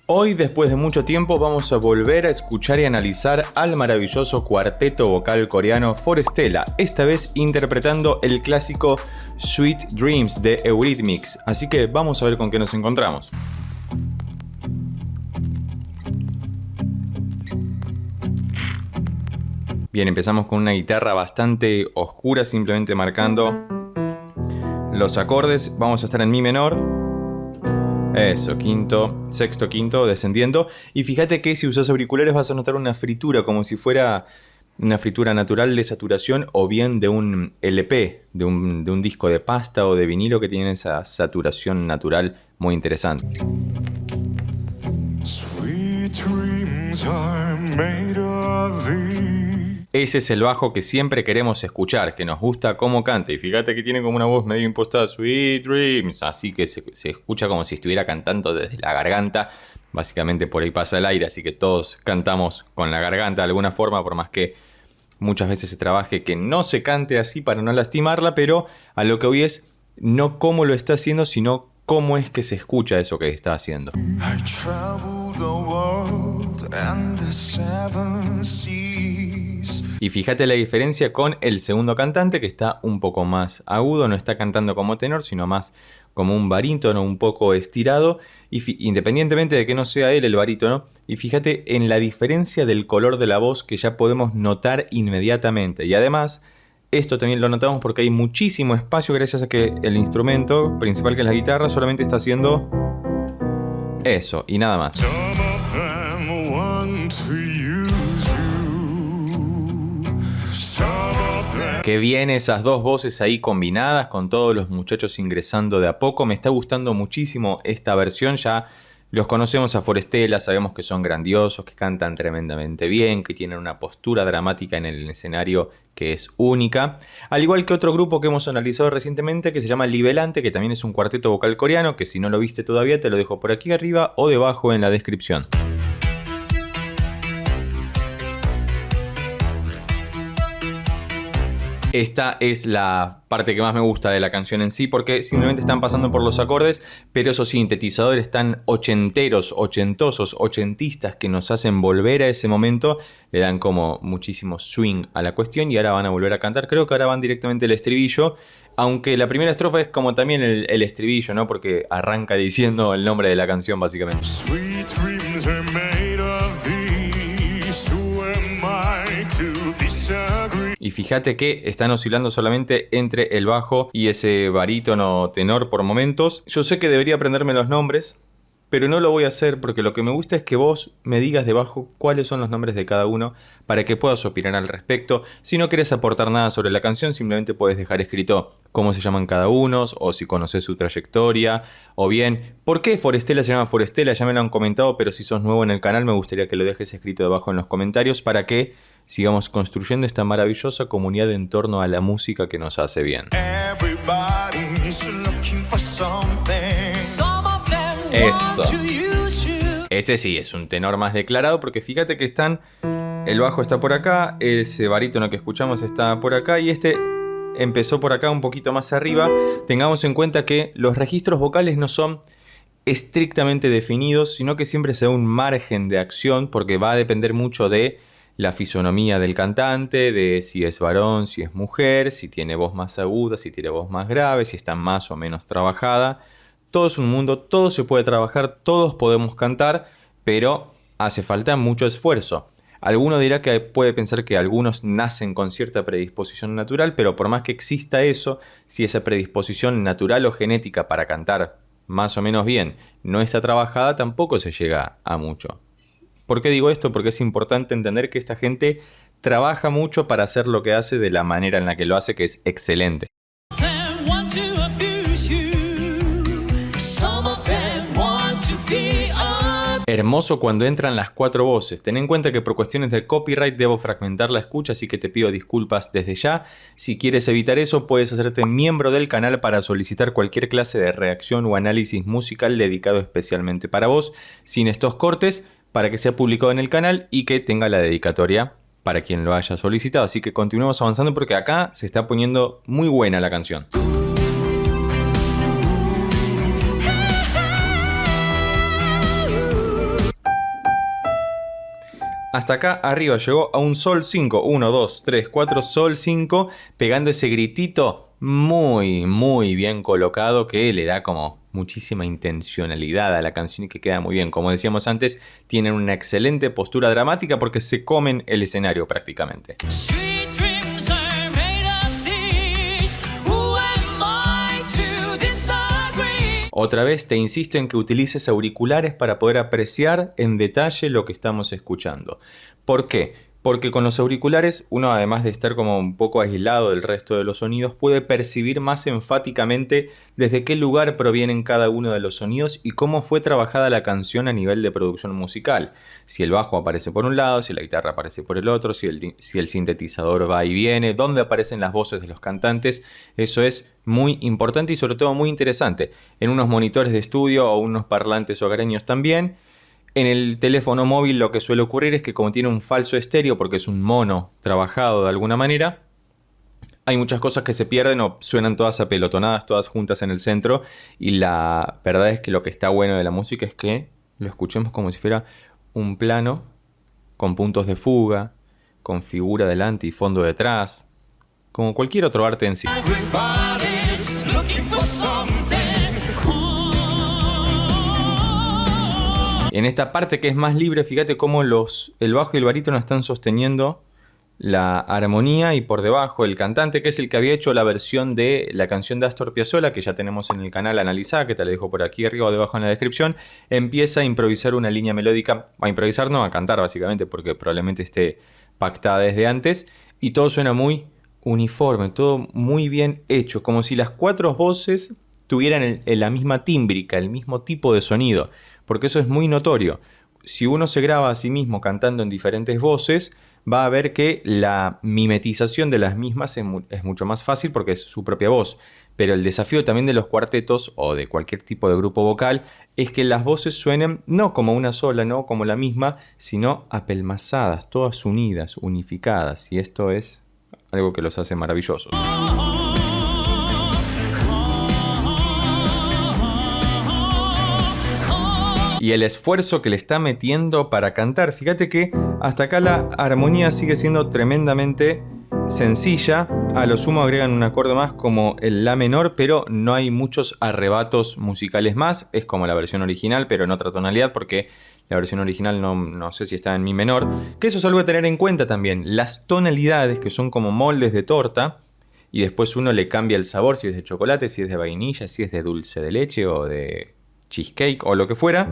Hoy, después de mucho tiempo, vamos a volver a escuchar y analizar al maravilloso cuarteto vocal coreano Forestella, esta vez interpretando el clásico Sweet Dreams de Eurythmics. Así que vamos a ver con qué nos encontramos. Bien, empezamos con una guitarra bastante oscura, simplemente marcando los acordes. Vamos a estar en mi menor. Eso, quinto, sexto, quinto, descendiendo. Y fíjate que si usas auriculares vas a notar una fritura, como si fuera una fritura natural de saturación o bien de un LP, de un disco de pasta o de vinilo que tiene esa saturación natural muy interesante. Sweet dreams are made of thee. Ese es el bajo que siempre queremos escuchar, que nos gusta cómo canta. Y fíjate que tiene como una voz medio impostada, Sweet Dreams, así que se escucha como si estuviera cantando desde la garganta. Básicamente por ahí pasa el aire, así que todos cantamos con la garganta de alguna forma, por más que muchas veces se trabaje que no se cante así para no lastimarla, pero a lo que voy es no cómo lo está haciendo, sino cómo es que se escucha eso que está haciendo. I traveled the world and the seven seas. Y fíjate la diferencia con el segundo cantante, que está un poco más agudo, no está cantando como tenor, sino más como un barítono un poco estirado, y independientemente de que no sea él el barítono. Y fíjate en la diferencia del color de la voz que ya podemos notar inmediatamente. Y además, esto también lo notamos porque hay muchísimo espacio gracias a que el instrumento principal, que es la guitarra, solamente está haciendo eso y nada más. Qué bien esas dos voces ahí combinadas con todos los muchachos ingresando de a poco. Me está gustando muchísimo esta versión. Ya los conocemos a Forestella, sabemos que son grandiosos, que cantan tremendamente bien, que tienen una postura dramática en el escenario que es única. Al igual que otro grupo que hemos analizado recientemente que se llama Livelante, que también es un cuarteto vocal coreano, que si no lo viste todavía te lo dejo por aquí arriba o debajo en la descripción. Esta es la parte que más me gusta de la canción en sí, porque simplemente están pasando por los acordes, pero esos sintetizadores tan ochenteros, ochentosos, ochentistas que nos hacen volver a ese momento, le dan como muchísimo swing a la cuestión y ahora van a volver a cantar. Creo que ahora van directamente al estribillo, aunque la primera estrofa es como también el estribillo, ¿no? Porque arranca diciendo el nombre de la canción básicamente. Sweet dreams are made of these, who am I to disagree? Y fíjate que están oscilando solamente entre el bajo y ese barítono tenor por momentos. Yo sé que debería aprenderme los nombres, pero no lo voy a hacer porque lo que me gusta es que vos me digas debajo cuáles son los nombres de cada uno para que puedas opinar al respecto. Si no querés aportar nada sobre la canción, simplemente puedes dejar escrito cómo se llaman cada uno, o si conoces su trayectoria, o bien por qué Forestella se llama Forestella. Ya me lo han comentado, pero si sos nuevo en el canal me gustaría que lo dejes escrito debajo en los comentarios para que sigamos construyendo esta maravillosa comunidad en torno a la música que nos hace bien. Eso. Ese sí es un tenor más declarado porque fíjate que el bajo está por acá, ese barítono que escuchamos está por acá y este empezó por acá un poquito más arriba. Tengamos en cuenta que los registros vocales no son estrictamente definidos, sino que siempre se da un margen de acción porque va a depender mucho de la fisonomía del cantante, de si es varón, si es mujer, si tiene voz más aguda, si tiene voz más grave, si está más o menos trabajada. Todo es un mundo, todo se puede trabajar, todos podemos cantar, pero hace falta mucho esfuerzo. Alguno dirá que puede pensar que algunos nacen con cierta predisposición natural, pero por más que exista eso, si esa predisposición natural o genética para cantar más o menos bien no está trabajada, tampoco se llega a mucho. ¿Por qué digo esto? Porque es importante entender que esta gente trabaja mucho para hacer lo que hace de la manera en la que lo hace, que es excelente. Hermoso cuando entran las cuatro voces. Ten en cuenta que por cuestiones de copyright debo fragmentar la escucha, así que te pido disculpas desde ya. Si quieres evitar eso, puedes hacerte miembro del canal para solicitar cualquier clase de reacción o análisis musical dedicado especialmente para vos, sin estos cortes, para que sea publicado en el canal y que tenga la dedicatoria para quien lo haya solicitado. Así que continuemos avanzando porque acá se está poniendo muy buena la canción. hasta acá arriba llegó a un sol 5, 1, 2, 3, 4, sol 5, pegando ese gritito muy, muy bien colocado que le da como muchísima intencionalidad a la canción y que queda muy bien. Como decíamos antes, tienen una excelente postura dramática porque se comen el escenario prácticamente. Otra vez te insisto en que utilices auriculares para poder apreciar en detalle lo que estamos escuchando. ¿Por qué? Porque con los auriculares uno, además de estar como un poco aislado del resto de los sonidos, puede percibir más enfáticamente desde qué lugar provienen cada uno de los sonidos y cómo fue trabajada la canción a nivel de producción musical. Si el bajo aparece por un lado, si la guitarra aparece por el otro, si el sintetizador va y viene, dónde aparecen las voces de los cantantes. Eso es muy importante y sobre todo muy interesante. En unos monitores de estudio o unos parlantes hogareños también. En el teléfono móvil lo que suele ocurrir es que como tiene un falso estéreo porque es un mono trabajado de alguna manera, hay muchas cosas que se pierden o suenan todas apelotonadas, todas juntas en el centro, y la verdad es que lo que está bueno de la música es que lo escuchemos como si fuera un plano con puntos de fuga, con figura delante y fondo detrás, como cualquier otro arte en sí. En esta parte que es más libre, fíjate cómo el bajo y el barítono están sosteniendo la armonía y por debajo el cantante, que es el que había hecho la versión de la canción de Astor Piazzolla, que ya tenemos en el canal analizada, que te la dejo por aquí arriba o debajo en la descripción, empieza a improvisar una línea melódica, a improvisar no, a cantar básicamente, porque probablemente esté pactada desde antes, y todo suena muy uniforme, todo muy bien hecho, como si las cuatro voces tuvieran la misma tímbrica, el mismo tipo de sonido. Porque eso es muy notorio. Si uno se graba a sí mismo cantando en diferentes voces, va a ver que la mimetización de las mismas es mucho más fácil porque es su propia voz. Pero el desafío también de los cuartetos o de cualquier tipo de grupo vocal es que las voces suenen no como una sola, no como la misma, sino apelmazadas, todas unidas, unificadas. Y esto es algo que los hace maravillosos. Y el esfuerzo que le está metiendo para cantar. Fíjate que hasta acá la armonía sigue siendo tremendamente sencilla. A lo sumo agregan un acorde más como el La menor, pero no hay muchos arrebatos musicales más. Es como la versión original, pero en otra tonalidad, porque la versión original no sé si está en Mi menor. Que eso es algo a tener en cuenta también. Las tonalidades, que son como moldes de torta, y después uno le cambia el sabor, si es de chocolate, si es de vainilla, si es de dulce de leche o de cheesecake o lo que fuera.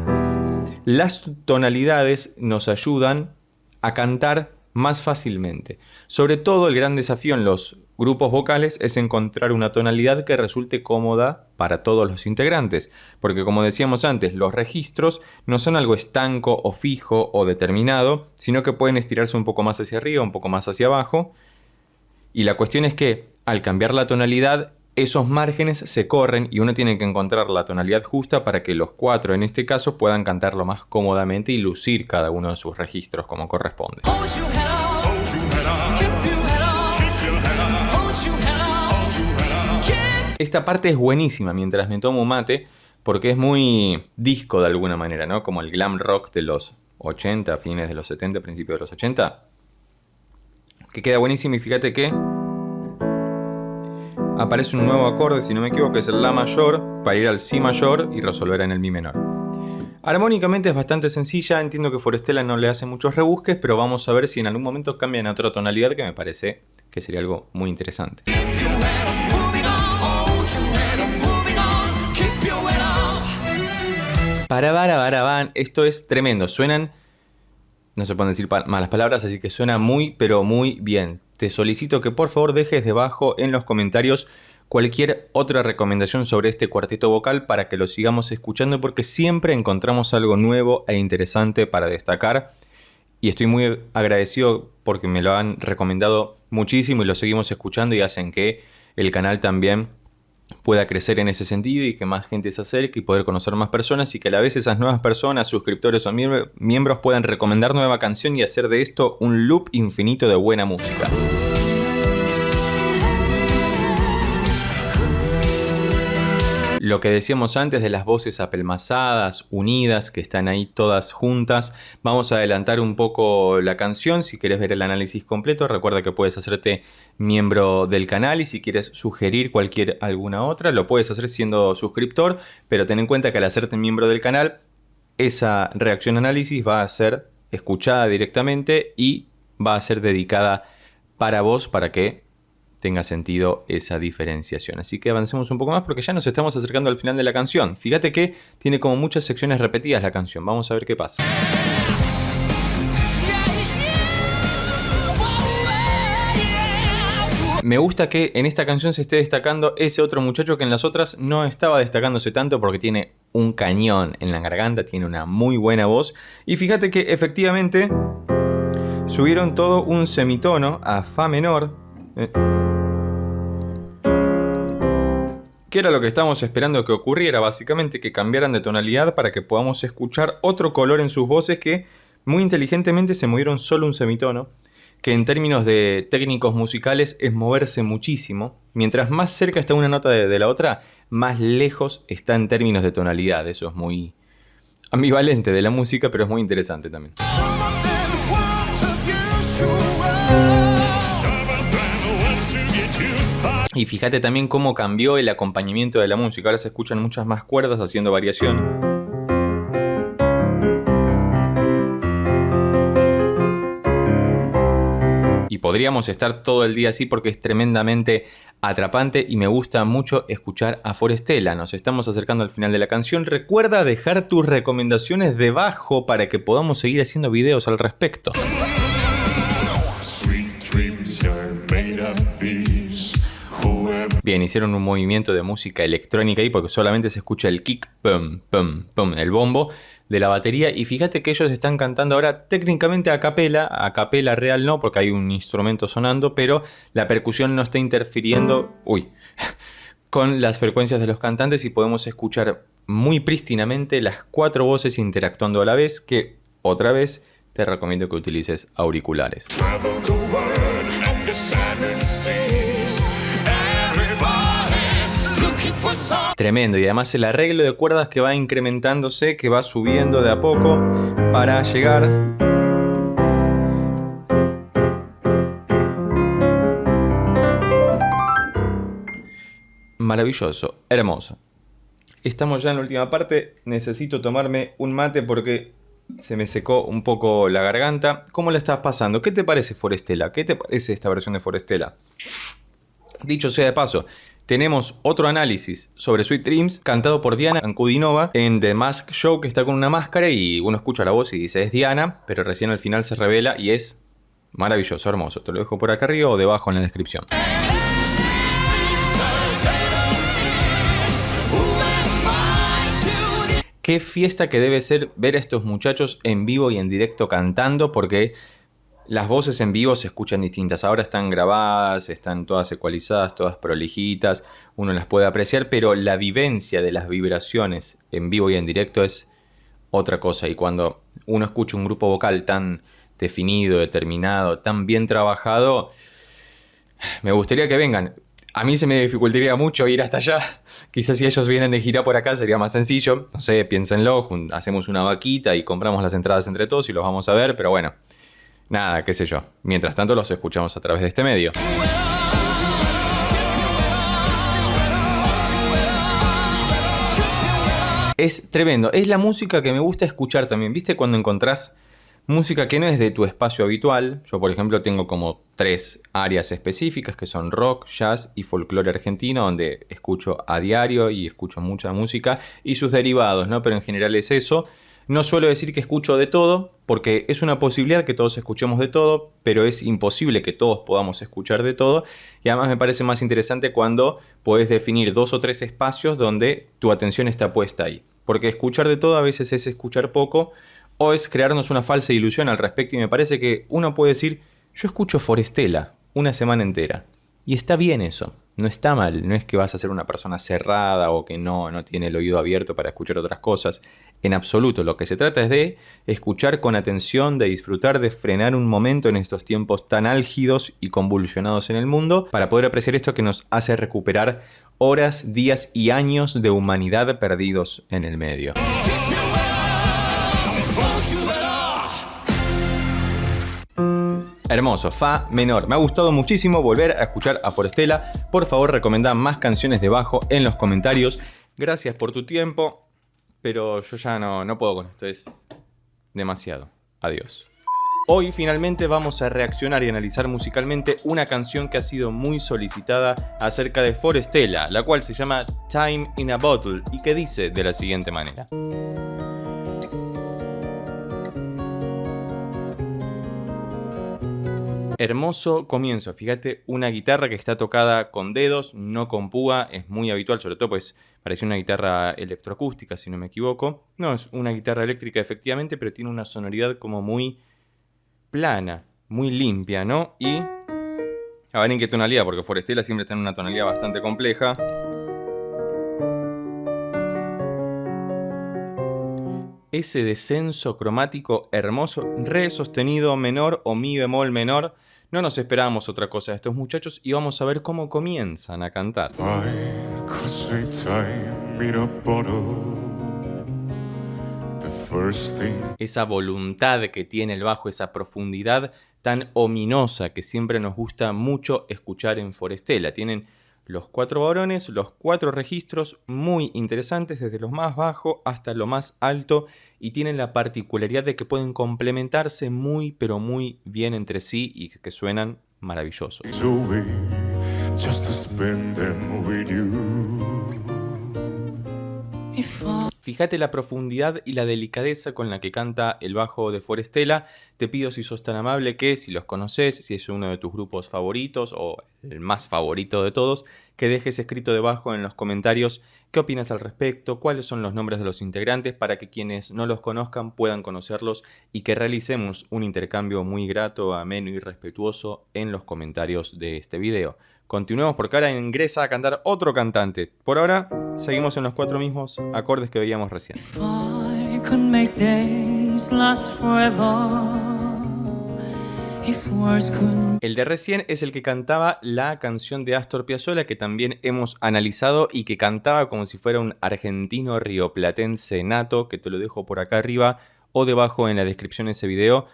Las tonalidades nos ayudan a cantar más fácilmente. Sobre todo el gran desafío en los grupos vocales es encontrar una tonalidad que resulte cómoda para todos los integrantes, porque como decíamos antes, los registros no son algo estanco o fijo o determinado, sino que pueden estirarse un poco más hacia arriba, un poco más hacia abajo, y la cuestión es que al cambiar la tonalidad esos márgenes se corren y uno tiene que encontrar la tonalidad justa para que los cuatro en este caso puedan cantarlo más cómodamente y lucir cada uno de sus registros como corresponde. Esta parte es buenísima mientras me tomo un mate porque es muy disco de alguna manera, ¿no? Como el glam rock de los 80, fines de los 70, principios de los 80, que queda buenísimo. Y fíjate que aparece un nuevo acorde, si no me equivoco, que es el La mayor, para ir al Si mayor y resolver en el Mi menor. Armónicamente es bastante sencilla, entiendo que Forestella no le hace muchos rebusques, pero vamos a ver si en algún momento cambian a otra tonalidad, que me parece que sería algo muy interesante. Para, esto es tremendo, suenan, no se pueden decir malas palabras, así que suena muy, pero muy bien. Te solicito que por favor dejes debajo en los comentarios cualquier otra recomendación sobre este cuarteto vocal para que lo sigamos escuchando, porque siempre encontramos algo nuevo e interesante para destacar. Y estoy muy agradecido porque me lo han recomendado muchísimo y lo seguimos escuchando y hacen que el canal también pueda crecer en ese sentido y que más gente se acerque y poder conocer más personas, y que a la vez esas nuevas personas, suscriptores o miembros puedan recomendar nueva canción y hacer de esto un loop infinito de buena música. Lo que decíamos antes de las voces apelmazadas, unidas, que están ahí todas juntas. Vamos a adelantar un poco la canción. Si quieres ver el análisis completo, recuerda que puedes hacerte miembro del canal, y si quieres sugerir alguna otra, lo puedes hacer siendo suscriptor, pero ten en cuenta que al hacerte miembro del canal, esa reacción análisis va a ser escuchada directamente y va a ser dedicada para vos, para que tenga sentido esa diferenciación. Así que avancemos un poco más porque ya nos estamos acercando al final de la canción. Fíjate que tiene como muchas secciones repetidas la canción. Vamos a ver qué pasa. Me gusta que en esta canción se esté destacando ese otro muchacho que en las otras no estaba destacándose tanto, porque tiene un cañón en la garganta, tiene una muy buena voz. Y fíjate que efectivamente subieron todo un semitono a fa menor. Que era lo que estábamos esperando que ocurriera, básicamente, que cambiaran de tonalidad para que podamos escuchar otro color en sus voces, que muy inteligentemente se movieron solo un semitono, que en términos de técnicos musicales es moverse muchísimo. Mientras más cerca está una nota de la otra, más lejos está en términos de tonalidad. Eso es muy ambivalente de la música, pero es muy interesante también. Y fíjate también cómo cambió el acompañamiento de la música. Ahora se escuchan muchas más cuerdas haciendo variación. Y podríamos estar todo el día así porque es tremendamente atrapante y me gusta mucho escuchar a Forestella. Nos estamos acercando al final de la canción. Recuerda dejar tus recomendaciones debajo para que podamos seguir haciendo videos al respecto. Bien, hicieron un movimiento de música electrónica ahí porque solamente se escucha el kick, pum, pum, pum, el bombo de la batería. Y fíjate que ellos están cantando ahora técnicamente a capela real no, porque hay un instrumento sonando, pero la percusión no está interfiriendo con las frecuencias de los cantantes y podemos escuchar muy prístinamente las 4 voces interactuando a la vez, que otra vez te recomiendo que utilices auriculares. Tremendo, y además el arreglo de cuerdas que va incrementándose, que va subiendo de a poco para llegar maravilloso, hermoso. Estamos ya en la última parte, necesito tomarme un mate porque se me secó un poco la garganta. ¿Cómo la estás pasando? ¿Qué te parece Forestella? ¿Qué te parece esta versión de Forestella? Dicho sea de paso, tenemos otro análisis sobre Sweet Dreams cantado por Diana Ankudinova en The Mask Show, que está con una máscara y uno escucha la voz y dice es Diana, pero recién al final se revela y es maravilloso, hermoso. Te lo dejo por acá arriba o debajo en la descripción. Qué fiesta que debe ser ver a estos muchachos en vivo y en directo cantando, porque las voces en vivo se escuchan distintas. Ahora están grabadas, están todas ecualizadas, todas prolijitas, uno las puede apreciar, pero la vivencia de las vibraciones en vivo y en directo es otra cosa. Y cuando uno escucha un grupo vocal tan definido, determinado, tan bien trabajado, me gustaría que vengan. A mí se me dificultaría mucho ir hasta allá. Quizás si ellos vienen de gira por acá sería más sencillo. No sé, piénsenlo, hacemos una vaquita y compramos las entradas entre todos y los vamos a ver, pero bueno. Nada, qué sé yo. Mientras tanto los escuchamos a través de este medio. Es tremendo. Es la música que me gusta escuchar también. ¿Viste cuando encontrás música que no es de tu espacio habitual? Yo, por ejemplo, tengo como 3 áreas específicas que son rock, jazz y folclore argentino, donde escucho a diario y escucho mucha música y sus derivados, ¿no? Pero en general es eso. No suelo decir que escucho de todo, porque es una posibilidad que todos escuchemos de todo, pero es imposible que todos podamos escuchar de todo. Y además me parece más interesante cuando podés definir 2 o 3 espacios donde tu atención está puesta ahí. Porque escuchar de todo a veces es escuchar poco, o es crearnos una falsa ilusión al respecto. Y me parece que uno puede decir, yo escucho Forestella una semana entera. Y está bien eso, no está mal. No es que vas a ser una persona cerrada o que no tiene el oído abierto para escuchar otras cosas. En absoluto, lo que se trata es de escuchar con atención, de disfrutar, de frenar un momento en estos tiempos tan álgidos y convulsionados en el mundo, para poder apreciar esto que nos hace recuperar horas, días y años de humanidad perdidos en el medio. Hermoso, fa menor. Me ha gustado muchísimo volver a escuchar a Forestella. Por favor, recomendá más canciones de bajo en los comentarios. Gracias por tu tiempo, pero yo ya no puedo con esto, es demasiado. Adiós. Hoy finalmente vamos a reaccionar y analizar musicalmente una canción que ha sido muy solicitada acerca de Forestella, la cual se llama Time in a Bottle y que dice de la siguiente manera. Hermoso comienzo, fíjate, una guitarra que está tocada con dedos, no con púa, es muy habitual, sobre todo pues parece una guitarra electroacústica si no me equivoco. No, es una guitarra eléctrica efectivamente, pero tiene una sonoridad como muy plana, muy limpia, ¿no? Y a ver en qué tonalidad, porque Forestella siempre está en una tonalidad bastante compleja. Ese descenso cromático hermoso, re sostenido menor o mi bemol menor. No nos esperábamos otra cosa de estos muchachos y vamos a ver cómo comienzan a cantar. Esa voluntad que tiene el bajo, esa profundidad tan ominosa que siempre nos gusta mucho escuchar en Forestella. Tienen los 4 varones, los 4 registros muy interesantes desde lo más bajo hasta lo más alto y tienen la particularidad de que pueden complementarse muy pero muy bien entre sí y que suenan maravillosos. Fíjate la profundidad y la delicadeza con la que canta el bajo de Forestella. Te pido si sos tan amable que, si los conoces, si es uno de tus grupos favoritos o el más favorito de todos, que dejes escrito debajo en los comentarios qué opinas al respecto, cuáles son los nombres de los integrantes para que quienes no los conozcan puedan conocerlos y que realicemos un intercambio muy grato, ameno y respetuoso en los comentarios de este video. Continuemos porque ahora ingresa a cantar otro cantante. Por ahora, seguimos en los 4 mismos acordes que veíamos recién. El de recién es el que cantaba la canción de Astor Piazzolla que también hemos analizado y que cantaba como si fuera un argentino rioplatense nato, que te lo dejo por acá arriba o debajo en la descripción de ese video,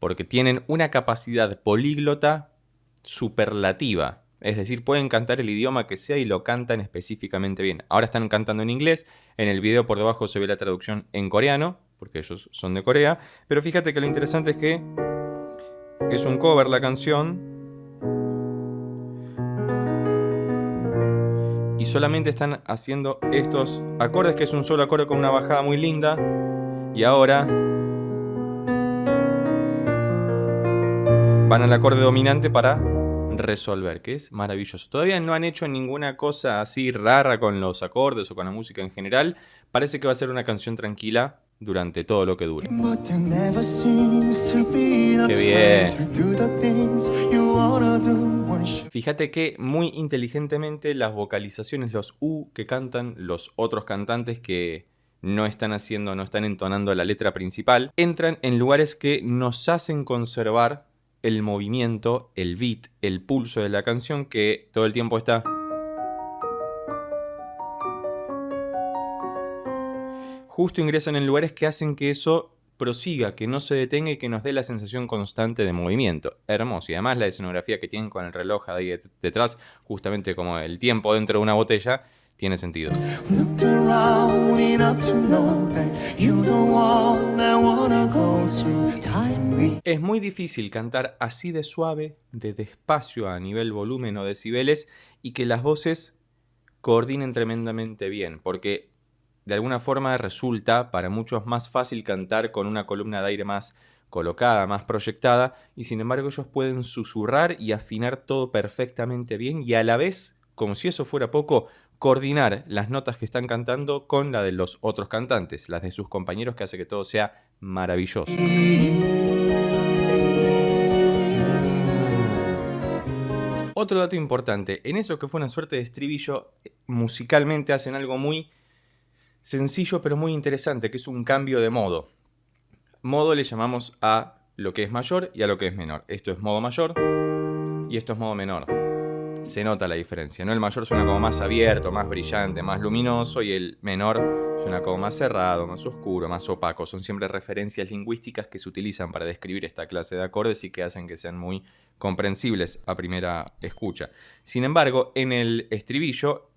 porque tienen una capacidad políglota superlativa. Es decir, pueden cantar el idioma que sea y lo cantan específicamente bien. Ahora están cantando en inglés. En el video por debajo se ve la traducción en coreano, porque ellos son de Corea. Pero fíjate que lo interesante es que es un cover la canción. Y solamente están haciendo estos acordes, que es un solo acorde con una bajada muy linda. Y ahora van al acorde dominante para resolver, que es maravilloso. Todavía no han hecho ninguna cosa así rara con los acordes o con la música en general. Parece que va a ser una canción tranquila durante todo lo que dure. ¡Qué bien! Fíjate que muy inteligentemente las vocalizaciones, los U que cantan los otros cantantes que no están entonando la letra principal, entran en lugares que nos hacen conservar el movimiento, el beat, el pulso de la canción que todo el tiempo está. Justo ingresan en lugares que hacen que eso prosiga, que no se detenga y que nos dé la sensación constante de movimiento. Hermoso. Y además la escenografía que tienen con el reloj ahí detrás, justamente como el tiempo dentro de una botella, tiene sentido. Es muy difícil cantar así de suave, de despacio a nivel volumen o decibeles y que las voces coordinen tremendamente bien, porque de alguna forma resulta para muchos más fácil cantar con una columna de aire más colocada, más proyectada, y sin embargo ellos pueden susurrar y afinar todo perfectamente bien y a la vez, como si eso fuera poco, coordinar las notas que están cantando con la de los otros cantantes, las de sus compañeros, que hace que todo sea maravilloso. Otro dato importante, en eso que fue una suerte de estribillo, musicalmente hacen algo muy sencillo pero muy interesante, que es un cambio de modo. Modo le llamamos a lo que es mayor y a lo que es menor. Esto es modo mayor y esto es modo menor. Se nota la diferencia, ¿no? El mayor suena como más abierto, más brillante, más luminoso, y el menor suena como más cerrado, más oscuro, más opaco. Son siempre referencias lingüísticas que se utilizan para describir esta clase de acordes y que hacen que sean muy comprensibles a primera escucha. Sin embargo, en el estribillo,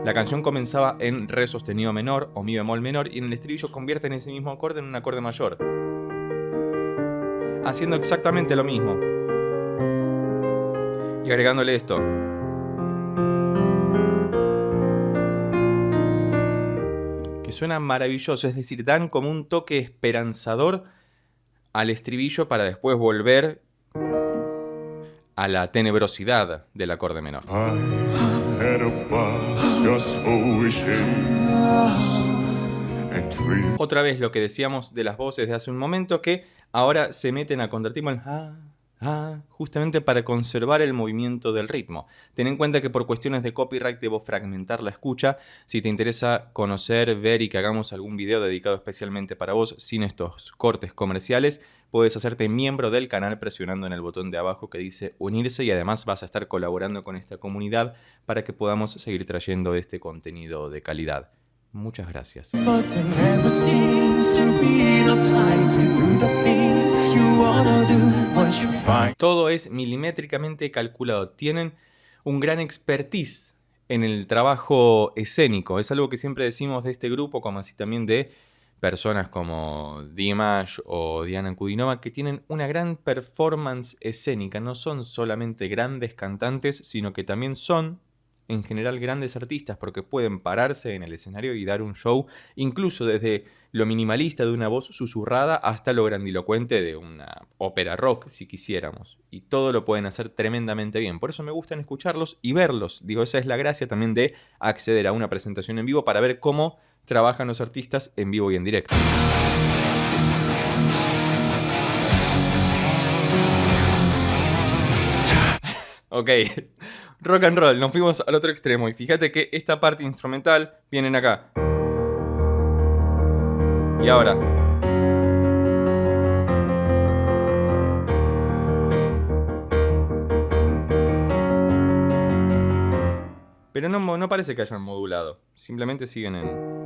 la canción comenzaba en re sostenido menor o mi bemol menor, y en el estribillo convierten ese mismo acorde en un acorde mayor, haciendo exactamente lo mismo y agregándole esto. Que suena maravilloso, es decir, dan como un toque esperanzador al estribillo para después volver a la tenebrosidad del acorde menor. Otra vez lo que decíamos de las voces de hace un momento, que ahora se meten a contratiempo en justamente para conservar el movimiento del ritmo. Ten en cuenta que por cuestiones de copyright debo fragmentar la escucha. Si te interesa conocer, ver y que hagamos algún video dedicado especialmente para vos sin estos cortes comerciales, puedes hacerte miembro del canal presionando en el botón de abajo que dice unirse, y además vas a estar colaborando con esta comunidad para que podamos seguir trayendo este contenido de calidad. Muchas gracias. Todo es milimétricamente calculado. Tienen un gran expertise en el trabajo escénico. Es algo que siempre decimos de este grupo, como así también de personas como Dimash o Diana Kudinova, que tienen una gran performance escénica. No son solamente grandes cantantes, sino que también son, en general, grandes artistas, porque pueden pararse en el escenario y dar un show, incluso desde lo minimalista de una voz susurrada hasta lo grandilocuente de una ópera rock, si quisiéramos. Y todo lo pueden hacer tremendamente bien. Por eso me gustan escucharlos y verlos. Digo, esa es la gracia también de acceder a una presentación en vivo para ver cómo trabajan los artistas en vivo y en directo. Ok, rock and roll, nos fuimos al otro extremo y fíjate que esta parte instrumental vienen acá. Y ahora. Pero no parece que hayan modulado, simplemente siguen en...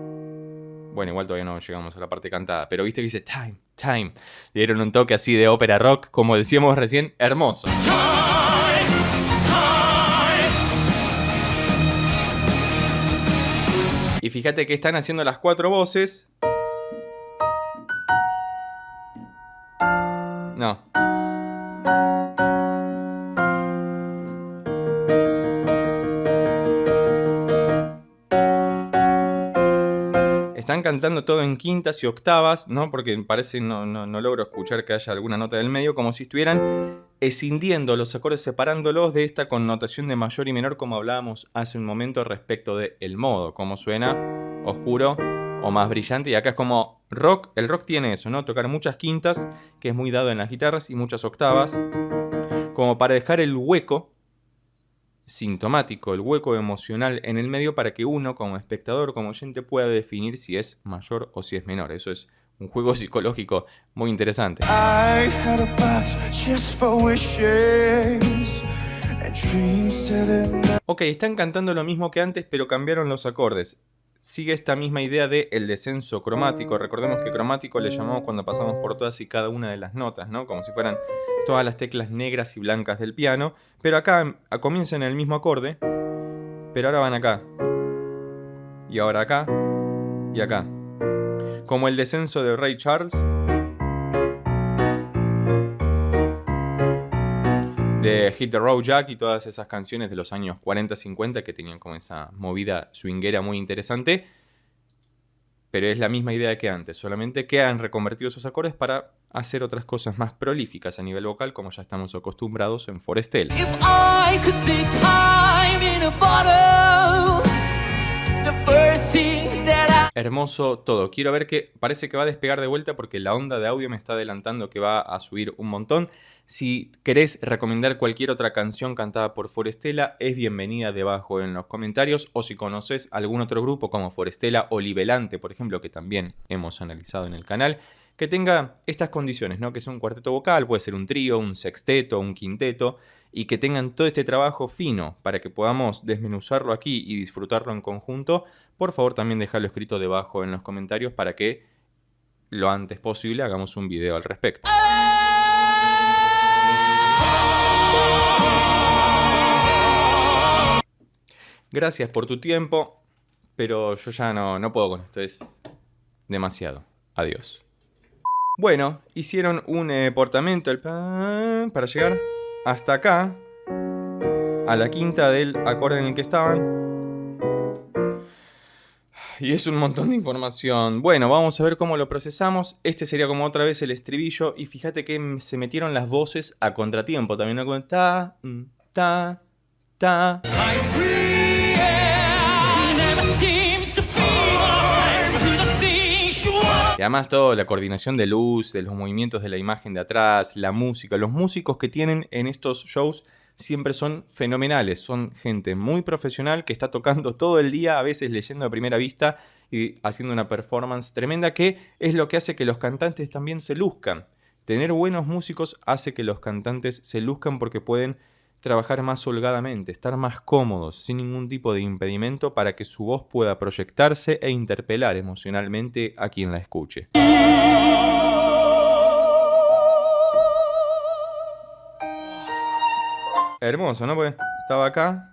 Bueno, igual todavía no llegamos a la parte cantada, pero viste que dice time, time. Le dieron un toque así de ópera rock, como decíamos recién, hermoso. Y fíjate que están haciendo las 4 voces. No. Están cantando todo en quintas y octavas, ¿no? Porque parece no logro escuchar que haya alguna nota del medio, como si estuvieran escindiendo los acordes, separándolos de esta connotación de mayor y menor, como hablábamos hace un momento respecto del modo, cómo suena oscuro o más brillante. Y acá es como rock, el rock tiene eso, ¿no? Tocar muchas quintas, que es muy dado en las guitarras, y muchas octavas, como para dejar el hueco sintomático, el hueco emocional en el medio, para que uno como espectador, como oyente, pueda definir si es mayor o si es menor. Eso es un juego psicológico muy interesante. Ok, están cantando lo mismo que antes, pero cambiaron los acordes. Sigue esta misma idea de el descenso cromático. Recordemos que cromático le llamamos cuando pasamos por todas y cada una de las notas, ¿no? Como si fueran todas las teclas negras y blancas del piano. Pero acá comienzan en el mismo acorde, pero ahora van acá. Y ahora acá. Y acá. Como el descenso de Ray Charles, de Hit the Road Jack y todas esas canciones de los años 40-50 que tenían como esa movida swinguera muy interesante. Pero es la misma idea que antes, solamente que han reconvertido esos acordes para hacer otras cosas más prolíficas a nivel vocal, como ya estamos acostumbrados en Forestel. Hermoso todo. Quiero ver que parece que va a despegar de vuelta porque la onda de audio me está adelantando que va a subir un montón. Si querés recomendar cualquier otra canción cantada por Forestella, es bienvenida debajo en los comentarios. O si conoces algún otro grupo como Forestella o Libelante, por ejemplo, que también hemos analizado en el canal, que tenga estas condiciones, ¿no? Que sea un cuarteto vocal, puede ser un trío, un sexteto, un quinteto, y que tengan todo este trabajo fino para que podamos desmenuzarlo aquí y disfrutarlo en conjunto. Por favor, también dejadlo escrito debajo en los comentarios para que lo antes posible hagamos un video al respecto. Gracias por tu tiempo, pero yo ya no puedo con esto, es demasiado. Adiós. Bueno, hicieron un portamento para llegar hasta acá, a la quinta del acorde en el que estaban. Y es un montón de información. Bueno, vamos a ver cómo lo procesamos. Este sería como otra vez el estribillo. Y fíjate que se metieron las voces a contratiempo. También no con ta, ta, ta. Y además toda la coordinación de luz, de los movimientos de la imagen de atrás, la música. Los músicos que tienen en estos shows siempre son fenomenales. Son gente muy profesional que está tocando todo el día, a veces leyendo a primera vista y haciendo una performance tremenda, que es lo que hace que los cantantes también se luzcan. Tener buenos músicos hace que los cantantes se luzcan porque pueden trabajar más holgadamente, estar más cómodos, sin ningún tipo de impedimento, para que su voz pueda proyectarse e interpelar emocionalmente a quien la escuche. Hermoso, ¿no? Porque estaba acá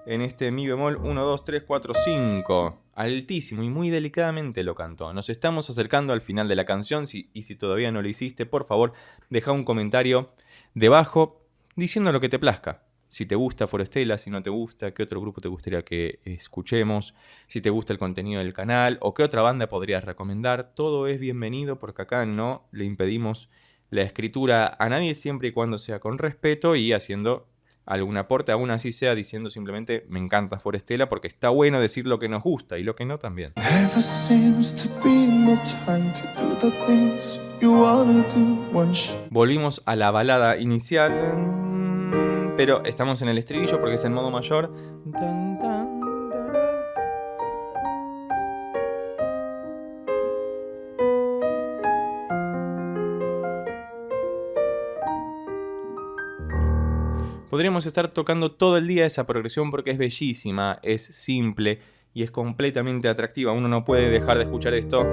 en este mi bemol 1, 2, 3, 4, 5. Altísimo y muy delicadamente lo cantó. Nos estamos acercando al final de la canción y si todavía no lo hiciste, por favor, deja un comentario debajo diciendo lo que te plazca. Si te gusta Forestella, si no te gusta, qué otro grupo te gustaría que escuchemos, si te gusta el contenido del canal o qué otra banda podrías recomendar. Todo es bienvenido porque acá no le impedimos la escritura a nadie, siempre y cuando sea con respeto y haciendo algún aporte, aún así sea diciendo simplemente me encanta Forestella, porque está bueno decir lo que nos gusta y lo que no también. Volvimos a la balada inicial, pero estamos en el estribillo porque es en modo mayor. Podríamos estar tocando todo el día esa progresión porque es bellísima, es simple y es completamente atractiva. Uno no puede dejar de escuchar esto.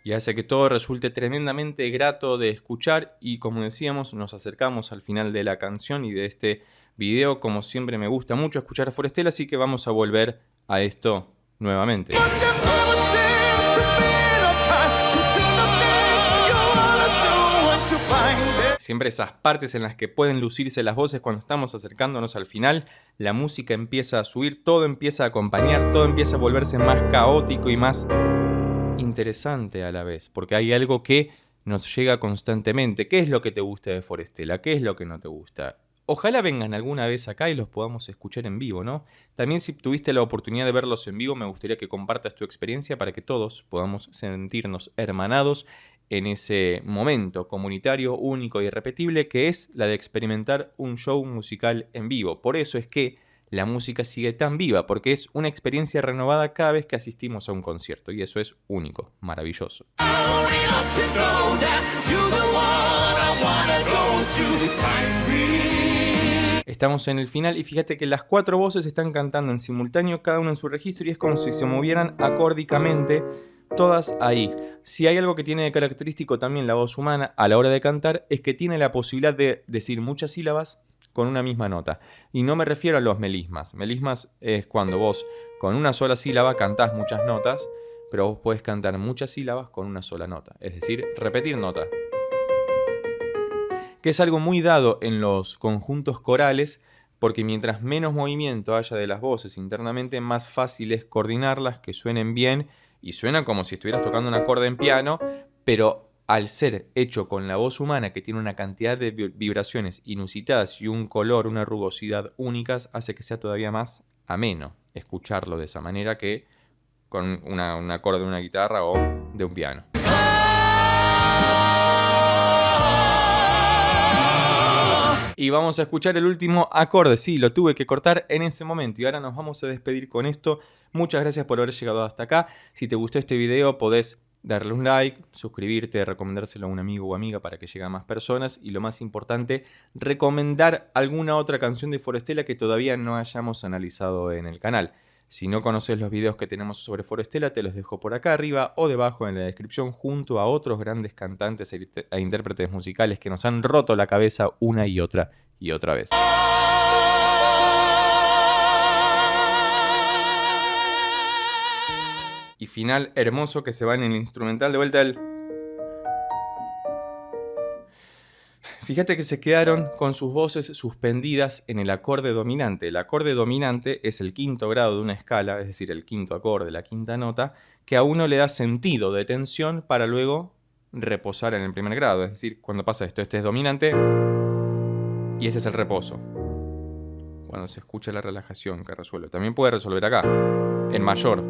Y hace que todo resulte tremendamente grato de escuchar. Y como decíamos, nos acercamos al final de la canción y de este video. Como siempre me gusta mucho escuchar a Forestella, así que vamos a volver a esto nuevamente. Siempre esas partes en las que pueden lucirse las voces cuando estamos acercándonos al final, la música empieza a subir, todo empieza a acompañar, todo empieza a volverse más caótico y más interesante a la vez, porque hay algo que nos llega constantemente. ¿Qué es lo que te gusta de Forestella? ¿Qué es lo que no te gusta? Ojalá vengan alguna vez acá y los podamos escuchar en vivo, ¿no? También si tuviste la oportunidad de verlos en vivo, me gustaría que compartas tu experiencia para que todos podamos sentirnos hermanados en ese momento comunitario, único y irrepetible, que es la de experimentar un show musical en vivo. Por eso es que la música sigue tan viva, porque es una experiencia renovada cada vez que asistimos a un concierto, y eso es único, maravilloso. Estamos en el final y fíjate que las 4 voces están cantando en simultáneo, cada uno en su registro, y es como si se movieran acórdicamente todas ahí. Si hay algo que tiene de característico también la voz humana a la hora de cantar, es que tiene la posibilidad de decir muchas sílabas con una misma nota. Y no me refiero a los melismas. Melismas es cuando vos con una sola sílaba cantás muchas notas, pero vos podés cantar muchas sílabas con una sola nota. Es decir, repetir nota. Que es algo muy dado en los conjuntos corales, porque mientras menos movimiento haya de las voces internamente, más fácil es coordinarlas, que suenen bien y suena como si estuvieras tocando un acorde en piano, pero al ser hecho con la voz humana, que tiene una cantidad de vibraciones inusitadas y un color, una rugosidad únicas, hace que sea todavía más ameno escucharlo de esa manera que con un acorde de una guitarra o de un piano. Y vamos a escuchar el último acorde. Sí, lo tuve que cortar en ese momento y ahora nos vamos a despedir con esto. Muchas gracias por haber llegado hasta acá. Si te gustó este video podés darle un like, suscribirte, recomendárselo a un amigo o amiga para que llegue a más personas y lo más importante, recomendar alguna otra canción de Forestella que todavía no hayamos analizado en el canal. Si no conoces los videos que tenemos sobre Forestella, te los dejo por acá arriba o debajo en la descripción junto a otros grandes cantantes e intérpretes musicales que nos han roto la cabeza una y otra vez. Y final hermoso que se va en el instrumental de vuelta al... Fíjate que se quedaron con sus voces suspendidas en el acorde dominante. El acorde dominante es el quinto grado de una escala, es decir, el quinto acorde, la quinta nota, que a uno le da sentido de tensión para luego reposar en el primer grado. Es decir, cuando pasa esto, este es dominante y este es el reposo. Cuando se escucha la relajación que resuelve. También puede resolver acá, en mayor.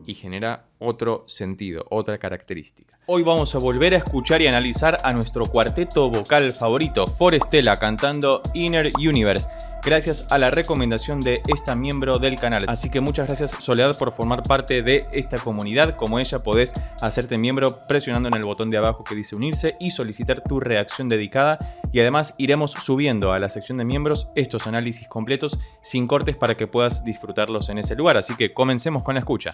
Y genera otro sentido, otra característica. Hoy vamos a volver a escuchar y analizar a nuestro cuarteto vocal favorito, Forestella, cantando Inner Universe, gracias a la recomendación de esta miembro del canal. Así que muchas gracias, Soledad, por formar parte de esta comunidad. Como ella, podés hacerte miembro presionando en el botón de abajo que dice unirse y solicitar tu reacción dedicada. Y además iremos subiendo a la sección de miembros estos análisis completos sin cortes para que puedas disfrutarlos en ese lugar. Así que comencemos con la escucha.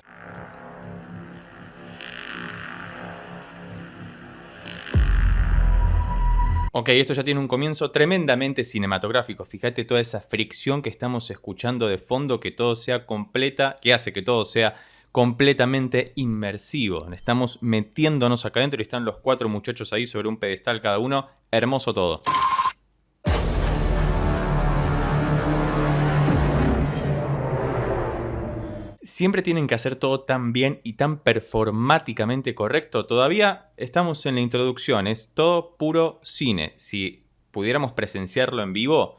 Ok, esto ya tiene un comienzo tremendamente cinematográfico. Fíjate toda esa fricción que estamos escuchando de fondo, que todo sea completa, que hace que todo sea completamente inmersivo. Estamos metiéndonos acá adentro y están los cuatro muchachos ahí sobre un pedestal cada uno. Hermoso todo. Siempre tienen que hacer todo tan bien y tan performáticamente correcto. Todavía estamos en la introducción, es todo puro cine. Si pudiéramos presenciarlo en vivo,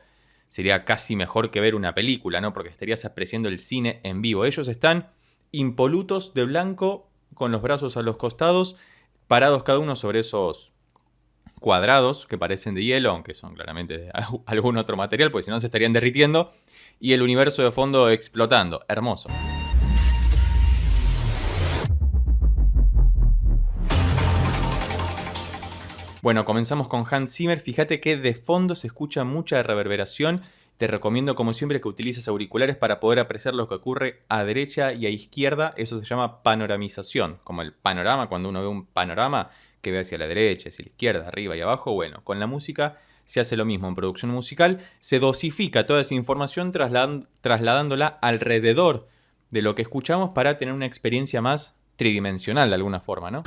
sería casi mejor que ver una película, ¿no? Porque estarías apreciando el cine en vivo. Ellos están impolutos de blanco, con los brazos a los costados, parados cada uno sobre esos cuadrados que parecen de hielo, aunque son claramente de algún otro material, porque si no se estarían derritiendo, y el universo de fondo explotando. Hermoso. Bueno, comenzamos con Hans Zimmer. Fíjate que de fondo se escucha mucha reverberación. Te recomiendo, como siempre, que utilices auriculares para poder apreciar lo que ocurre a derecha y a izquierda. Eso se llama panoramización. Como el panorama, cuando uno ve un panorama que ve hacia la derecha, hacia la izquierda, arriba y abajo. Bueno, con la música se hace lo mismo. En producción musical se dosifica toda esa información trasladándola alrededor de lo que escuchamos para tener una experiencia más tridimensional de alguna forma, ¿no?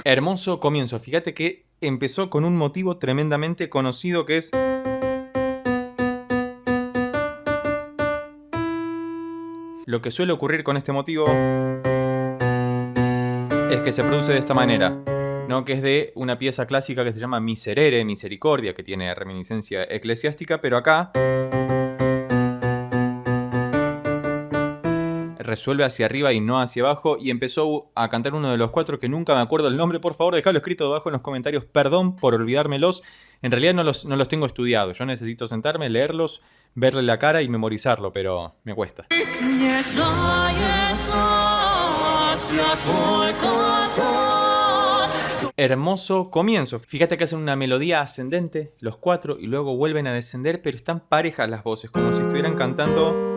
Hermoso comienzo. Fíjate que empezó con un motivo tremendamente conocido que es... Lo que suele ocurrir con este motivo es que se produce de esta manera, ¿no? Que es de una pieza clásica que se llama Miserere, Misericordia, que tiene reminiscencia eclesiástica, pero acá resuelve hacia arriba y no hacia abajo, y empezó a cantar uno de los cuatro que nunca me acuerdo el nombre. Por favor, dejadlo escrito abajo en los comentarios. Perdón por olvidármelos. En realidad no los tengo estudiados. Yo necesito sentarme, leerlos, verle la cara y memorizarlo, pero me cuesta. Hermoso comienzo. Fíjate que hacen una melodía ascendente los cuatro y luego vuelven a descender, pero están parejas las voces, como si estuvieran cantando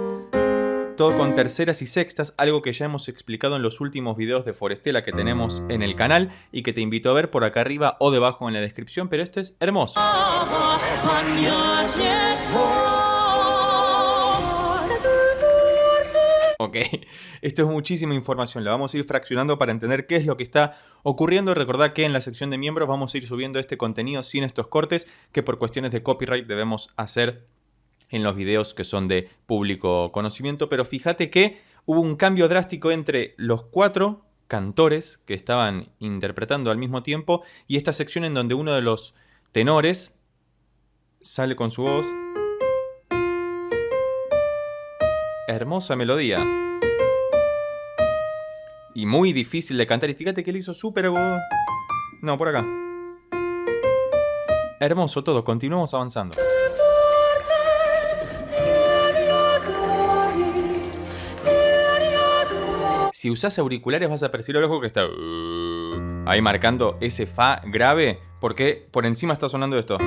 todo con terceras y sextas, algo que ya hemos explicado en los últimos videos de Forestella que tenemos en el canal y que te invito a ver por acá arriba o debajo en la descripción, pero esto es hermoso. Ok, esto es muchísima información, la vamos a ir fraccionando para entender qué es lo que está ocurriendo. Recordad que en la sección de miembros vamos a ir subiendo este contenido sin estos cortes que por cuestiones de copyright debemos hacer en los videos que son de público conocimiento, pero fíjate que hubo un cambio drástico entre los 4 cantores que estaban interpretando al mismo tiempo y esta sección en donde uno de los tenores sale con su voz. Hermosa melodía. Y muy difícil de cantar. Y fíjate que lo hizo súper... No, por acá. Hermoso todo. Continuamos avanzando. Si usás auriculares vas a percibir el ojo que está... ahí marcando ese fa grave. Porque por encima está sonando esto.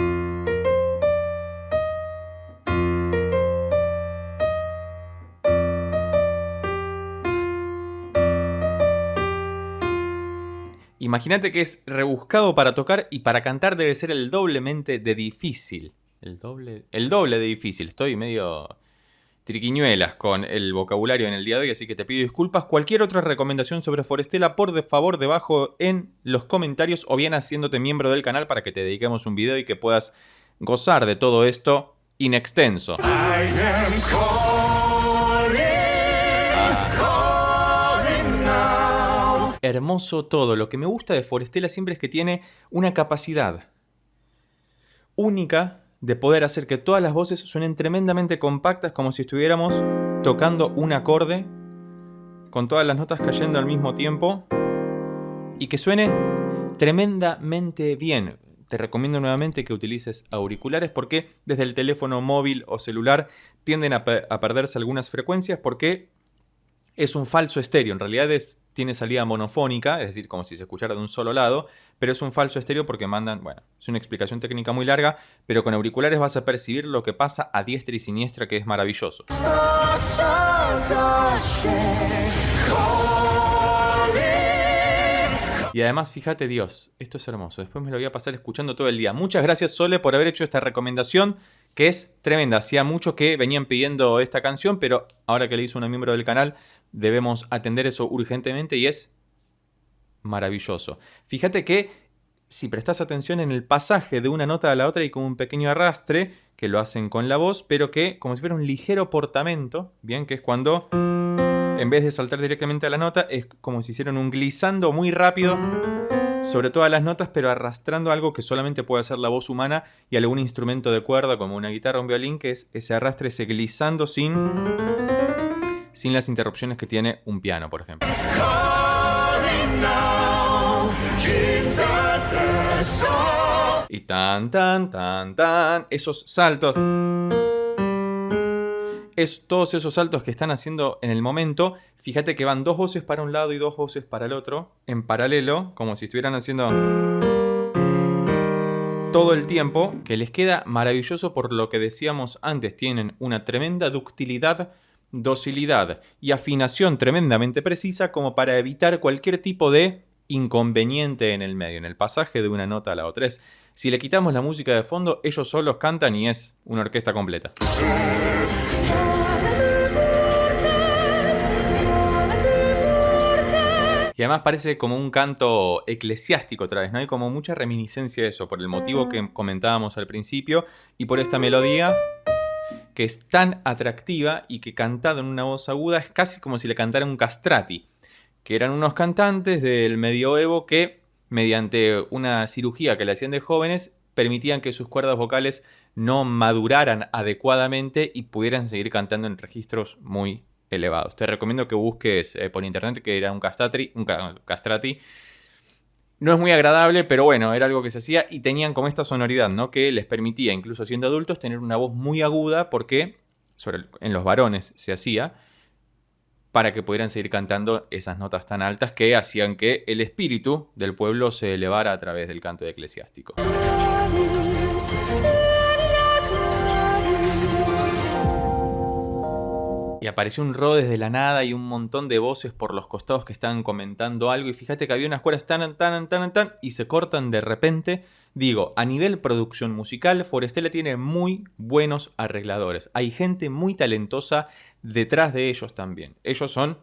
Imagínate que es rebuscado para tocar y para cantar debe ser el doblemente de difícil. El doble de difícil. Estoy medio triquiñuelas con el vocabulario en el día de hoy, así que te pido disculpas. Cualquier otra recomendación sobre Forestella, por de favor, debajo en los comentarios o bien haciéndote miembro del canal para que te dediquemos un video y que puedas gozar de todo esto in extenso. Hermoso todo. Lo que me gusta de Forestella siempre es que tiene una capacidad única de poder hacer que todas las voces suenen tremendamente compactas, como si estuviéramos tocando un acorde con todas las notas cayendo al mismo tiempo y que suene tremendamente bien. Te recomiendo nuevamente que utilices auriculares porque desde el teléfono móvil o celular tienden a perderse algunas frecuencias porque es un falso estéreo. En realidad tiene salida monofónica, es decir, como si se escuchara de un solo lado, pero es un falso estéreo porque mandan... Bueno, es una explicación técnica muy larga, pero con auriculares vas a percibir lo que pasa a diestra y siniestra, que es maravilloso. Y además, fíjate Dios, esto es hermoso. Después me lo voy a pasar escuchando todo el día. Muchas gracias, Sole, por haber hecho esta recomendación, que es tremenda. Hacía mucho que venían pidiendo esta canción, pero ahora que le hizo un miembro del canal, debemos atender eso urgentemente y es maravilloso. Fíjate que si prestas atención en el pasaje de una nota a la otra hay como un pequeño arrastre, que lo hacen con la voz, pero que como si fuera un ligero portamento, bien, que es cuando en vez de saltar directamente a la nota, es como si hicieran un glissando muy rápido sobre todas las notas, pero arrastrando algo que solamente puede hacer la voz humana y algún instrumento de cuerda, como una guitarra o un violín, que es ese arrastre, ese glissando sin las interrupciones que tiene un piano, por ejemplo. Y tan, tan, tan, tan, esos saltos... todos esos saltos que están haciendo en el momento, fíjate que van 2 voces para un lado y 2 voces para el otro, en paralelo, como si estuvieran haciendo todo el tiempo, que les queda maravilloso por lo que decíamos antes. Tienen una tremenda ductilidad, docilidad y afinación tremendamente precisa como para evitar cualquier tipo de inconveniente en el medio, en el pasaje de una nota a la otra. Si le quitamos la música de fondo, ellos solos cantan y es una orquesta completa. Y además parece como un canto eclesiástico otra vez, ¿no? Hay como mucha reminiscencia de eso, por el motivo que comentábamos al principio y por esta melodía que es tan atractiva y que cantada en una voz aguda es casi como si le cantara un castrati, que eran unos cantantes del medioevo que, mediante una cirugía que le hacían de jóvenes, permitían que sus cuerdas vocales no maduraran adecuadamente y pudieran seguir cantando en registros muy elevados. Te recomiendo que busques por internet que era un castrati. No es muy agradable, pero bueno, era algo que se hacía y tenían como esta sonoridad, ¿no? Que les permitía, incluso siendo adultos, tener una voz muy aguda porque en los varones se hacía para que pudieran seguir cantando esas notas tan altas que hacían que el espíritu del pueblo se elevara a través del canto eclesiástico. Y apareció un ro desde la nada y un montón de voces por los costados que estaban comentando algo. Y fíjate que había unas cuerdas tan y se cortan de repente. Digo, a nivel producción musical, Forestella tiene muy buenos arregladores. Hay gente muy talentosa detrás de ellos también. Ellos son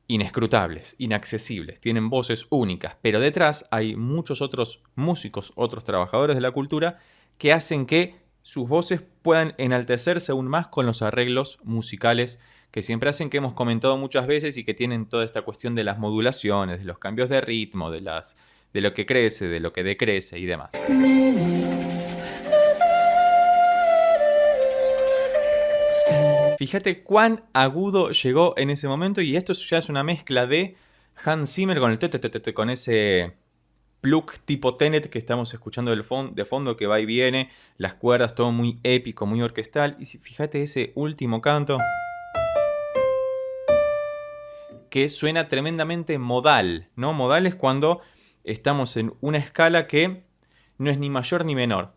inescrutables, inaccesibles, tienen voces únicas. Pero detrás hay muchos otros músicos, otros trabajadores de la cultura que hacen que sus voces puedan enaltecerse aún más con los arreglos musicales que siempre hacen, que hemos comentado muchas veces y que tienen toda esta cuestión de las modulaciones, de los cambios de ritmo, de lo que crece, de lo que decrece y demás. Fíjate cuán agudo llegó en ese momento, y esto ya es una mezcla de Hans Zimmer con el con ese plug tipo Tenet que estamos escuchando de fondo, que va y viene, las cuerdas, todo muy épico, muy orquestal. Y fíjate ese último canto que suena tremendamente modal, ¿no? Modal es cuando estamos en una escala que no es ni mayor ni menor.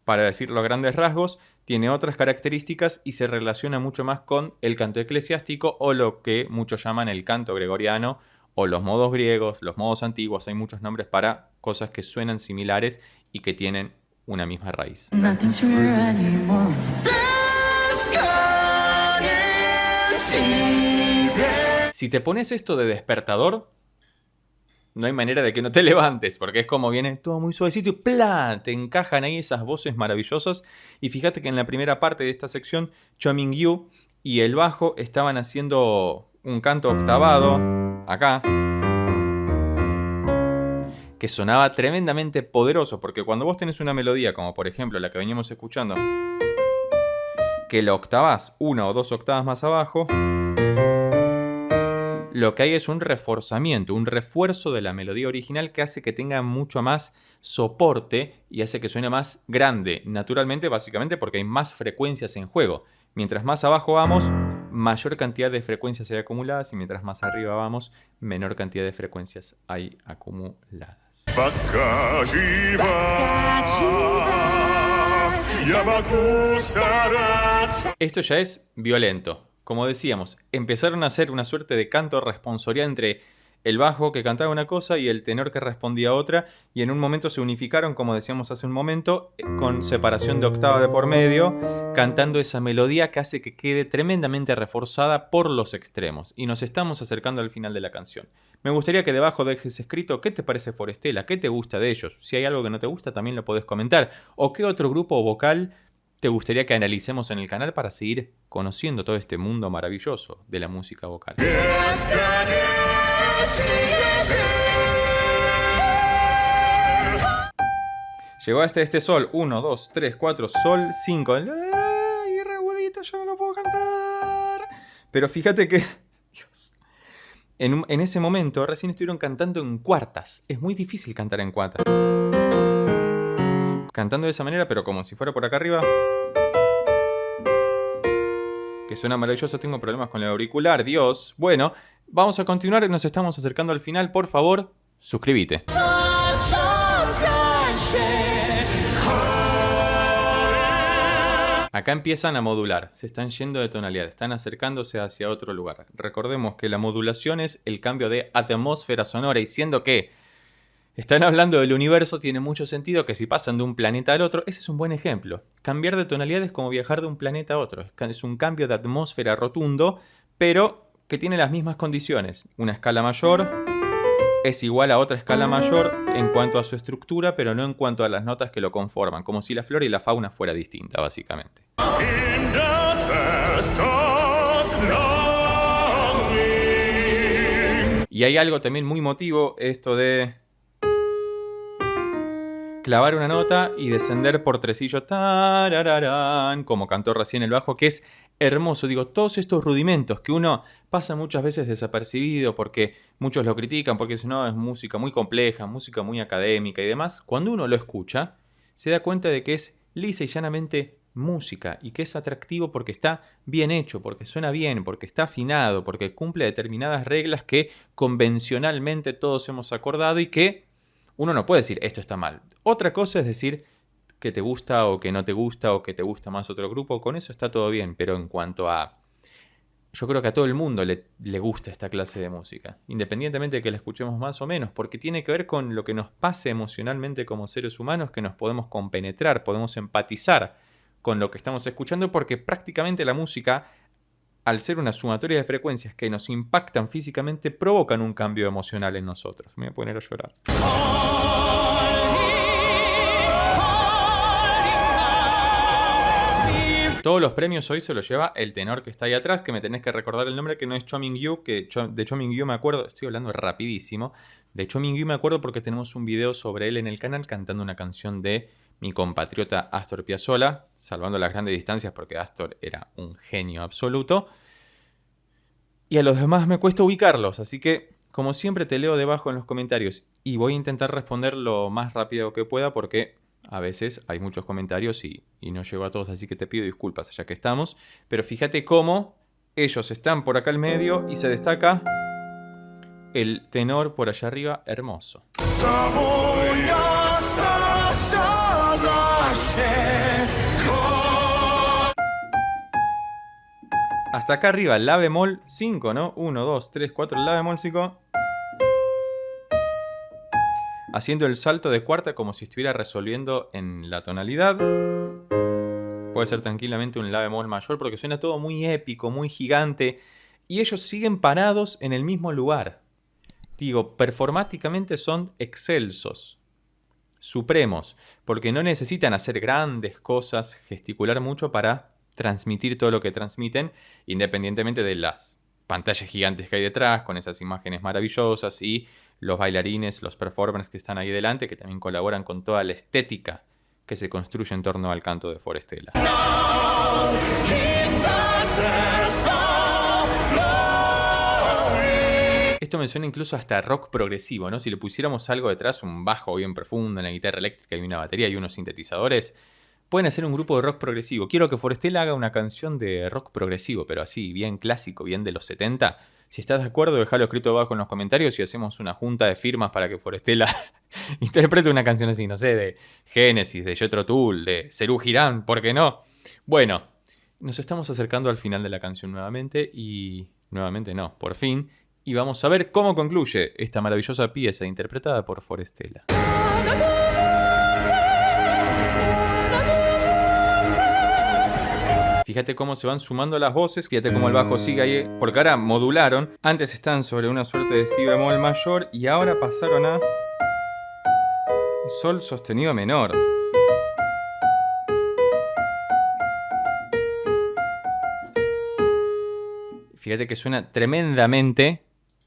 Para decirlo a grandes rasgos, tiene otras características y se relaciona mucho más con el canto eclesiástico o lo que muchos llaman el canto gregoriano o los modos griegos, los modos antiguos. Hay muchos nombres para cosas que suenan similares y que tienen una misma raíz. Si te pones esto de despertador, no hay manera de que no te levantes, porque es como viene todo muy suavecito y ¡plá! Te encajan ahí esas voces maravillosas. Y fíjate que en la primera parte de esta sección, Cho Min-gyu y el bajo estaban haciendo un canto octavado, acá, que sonaba tremendamente poderoso, porque cuando vos tenés una melodía, como por ejemplo la que veníamos escuchando, que la octavás 1 o 2 octavas más abajo, lo que hay es un reforzamiento, un refuerzo de la melodía original que hace que tenga mucho más soporte y hace que suene más grande, naturalmente, básicamente porque hay más frecuencias en juego. Mientras más abajo vamos, mayor cantidad de frecuencias hay acumuladas, y mientras más arriba vamos, menor cantidad de frecuencias hay acumuladas. Esto ya es violento. Como decíamos, empezaron a hacer una suerte de canto responsorial entre el bajo que cantaba una cosa y el tenor que respondía otra, y en un momento se unificaron, como decíamos hace un momento, con separación de octava de por medio, cantando esa melodía que hace que quede tremendamente reforzada por los extremos. Y nos estamos acercando al final de la canción. Me gustaría que debajo dejes escrito qué te parece Forestella, qué te gusta de ellos. Si hay algo que no te gusta, también lo podés comentar. O qué otro grupo vocal te gustaría que analicemos en el canal para seguir conociendo todo este mundo maravilloso de la música vocal. Llegó hasta este sol. 1, 2, 3, 4, sol, 5. ¡Ay, re agudito! Yo no lo puedo cantar. Pero fíjate que... Dios. En ese momento recién estuvieron cantando en cuartas. Es muy difícil cantar en cuartas. Cantando de esa manera, pero como si fuera por acá arriba, que suena maravilloso. Tengo problemas con el auricular, Dios. Bueno, vamos a continuar y nos estamos acercando al final. Por favor, suscríbete. Acá empiezan a modular, se están yendo de tonalidad, están acercándose hacia otro lugar. Recordemos que la modulación es el cambio de atmósfera sonora, y siendo que están hablando del universo, tiene mucho sentido que si pasan de un planeta al otro, ese es un buen ejemplo. Cambiar de tonalidad es como viajar de un planeta a otro. Es un cambio de atmósfera rotundo, pero que tiene las mismas condiciones. Una escala mayor es igual a otra escala mayor en cuanto a su estructura, pero no en cuanto a las notas que lo conforman. Como si la flora y la fauna fuera distinta, básicamente. Y hay algo también muy emotivo, esto de clavar una nota y descender por tresillo, tarararán, como cantó recién el bajo, que es hermoso. Digo, todos estos rudimentos que uno pasa muchas veces desapercibido porque muchos lo critican, porque dicen, no, es música muy compleja, música muy académica y demás. Cuando uno lo escucha, se da cuenta de que es lisa y llanamente música, y que es atractivo porque está bien hecho, porque suena bien, porque está afinado, porque cumple determinadas reglas que convencionalmente todos hemos acordado y que uno no puede decir esto está mal. Otra cosa es decir que te gusta o que no te gusta o que te gusta más otro grupo. Con eso está todo bien, pero en cuanto a... Yo creo que a todo el mundo le gusta esta clase de música, independientemente de que la escuchemos más o menos, porque tiene que ver con lo que nos pase emocionalmente como seres humanos, que nos podemos compenetrar, podemos empatizar con lo que estamos escuchando, porque prácticamente la música, al ser una sumatoria de frecuencias que nos impactan físicamente, provocan un cambio emocional en nosotros. Me voy a poner a llorar. Todos los premios hoy se los lleva el tenor que está ahí atrás, que me tenés que recordar el nombre, que no es Cho Ming-yu, que de Cho Ming-yu me acuerdo, estoy hablando rapidísimo. De Cho Ming-yu me acuerdo porque tenemos un video sobre él en el canal cantando una canción de mi compatriota Astor Piazzolla, salvando las grandes distancias porque Astor era un genio absoluto. Y a los demás me cuesta ubicarlos, así que como siempre te leo debajo en los comentarios y voy a intentar responder lo más rápido que pueda porque a veces hay muchos comentarios y no llego a todos, así que te pido disculpas ya que estamos. Pero fíjate cómo ellos están por acá al medio y se destaca el tenor por allá arriba, hermoso. Hasta acá arriba, la bemol 5, ¿no? 1, 2, 3, 4, la bemol 5. Haciendo el salto de cuarta como si estuviera resolviendo en la tonalidad. Puede ser tranquilamente un la bemol mayor porque suena todo muy épico, muy gigante. Y ellos siguen parados en el mismo lugar. Digo, performáticamente son excelsos, supremos, porque no necesitan hacer grandes cosas, gesticular mucho para transmitir todo lo que transmiten, independientemente de las pantallas gigantes que hay detrás, con esas imágenes maravillosas y los bailarines, los performers que están ahí delante, que también colaboran con toda la estética que se construye en torno al canto de Forestella. Esto me suena incluso hasta rock progresivo, ¿no? Si le pusiéramos algo detrás, un bajo bien profundo, una guitarra eléctrica y una batería y unos sintetizadores, pueden hacer un grupo de rock progresivo. Quiero que Forestella haga una canción de rock progresivo, pero así, bien clásico, bien de los 70. Si estás de acuerdo, déjalo escrito abajo en los comentarios y hacemos una junta de firmas para que Forestella interprete una canción así, no sé, de Genesis, de Jethro Tull, de Serú Girán, ¿por qué no? Bueno, nos estamos acercando al final de la canción nuevamente y... nuevamente no, por fin. Y vamos a ver cómo concluye esta maravillosa pieza interpretada por Forestella. Fíjate cómo se van sumando las voces, fíjate cómo el bajo sigue ahí, porque ahora modularon. Antes estaban sobre una suerte de si bemol mayor y ahora pasaron a sol sostenido menor. Fíjate que suena tremendamente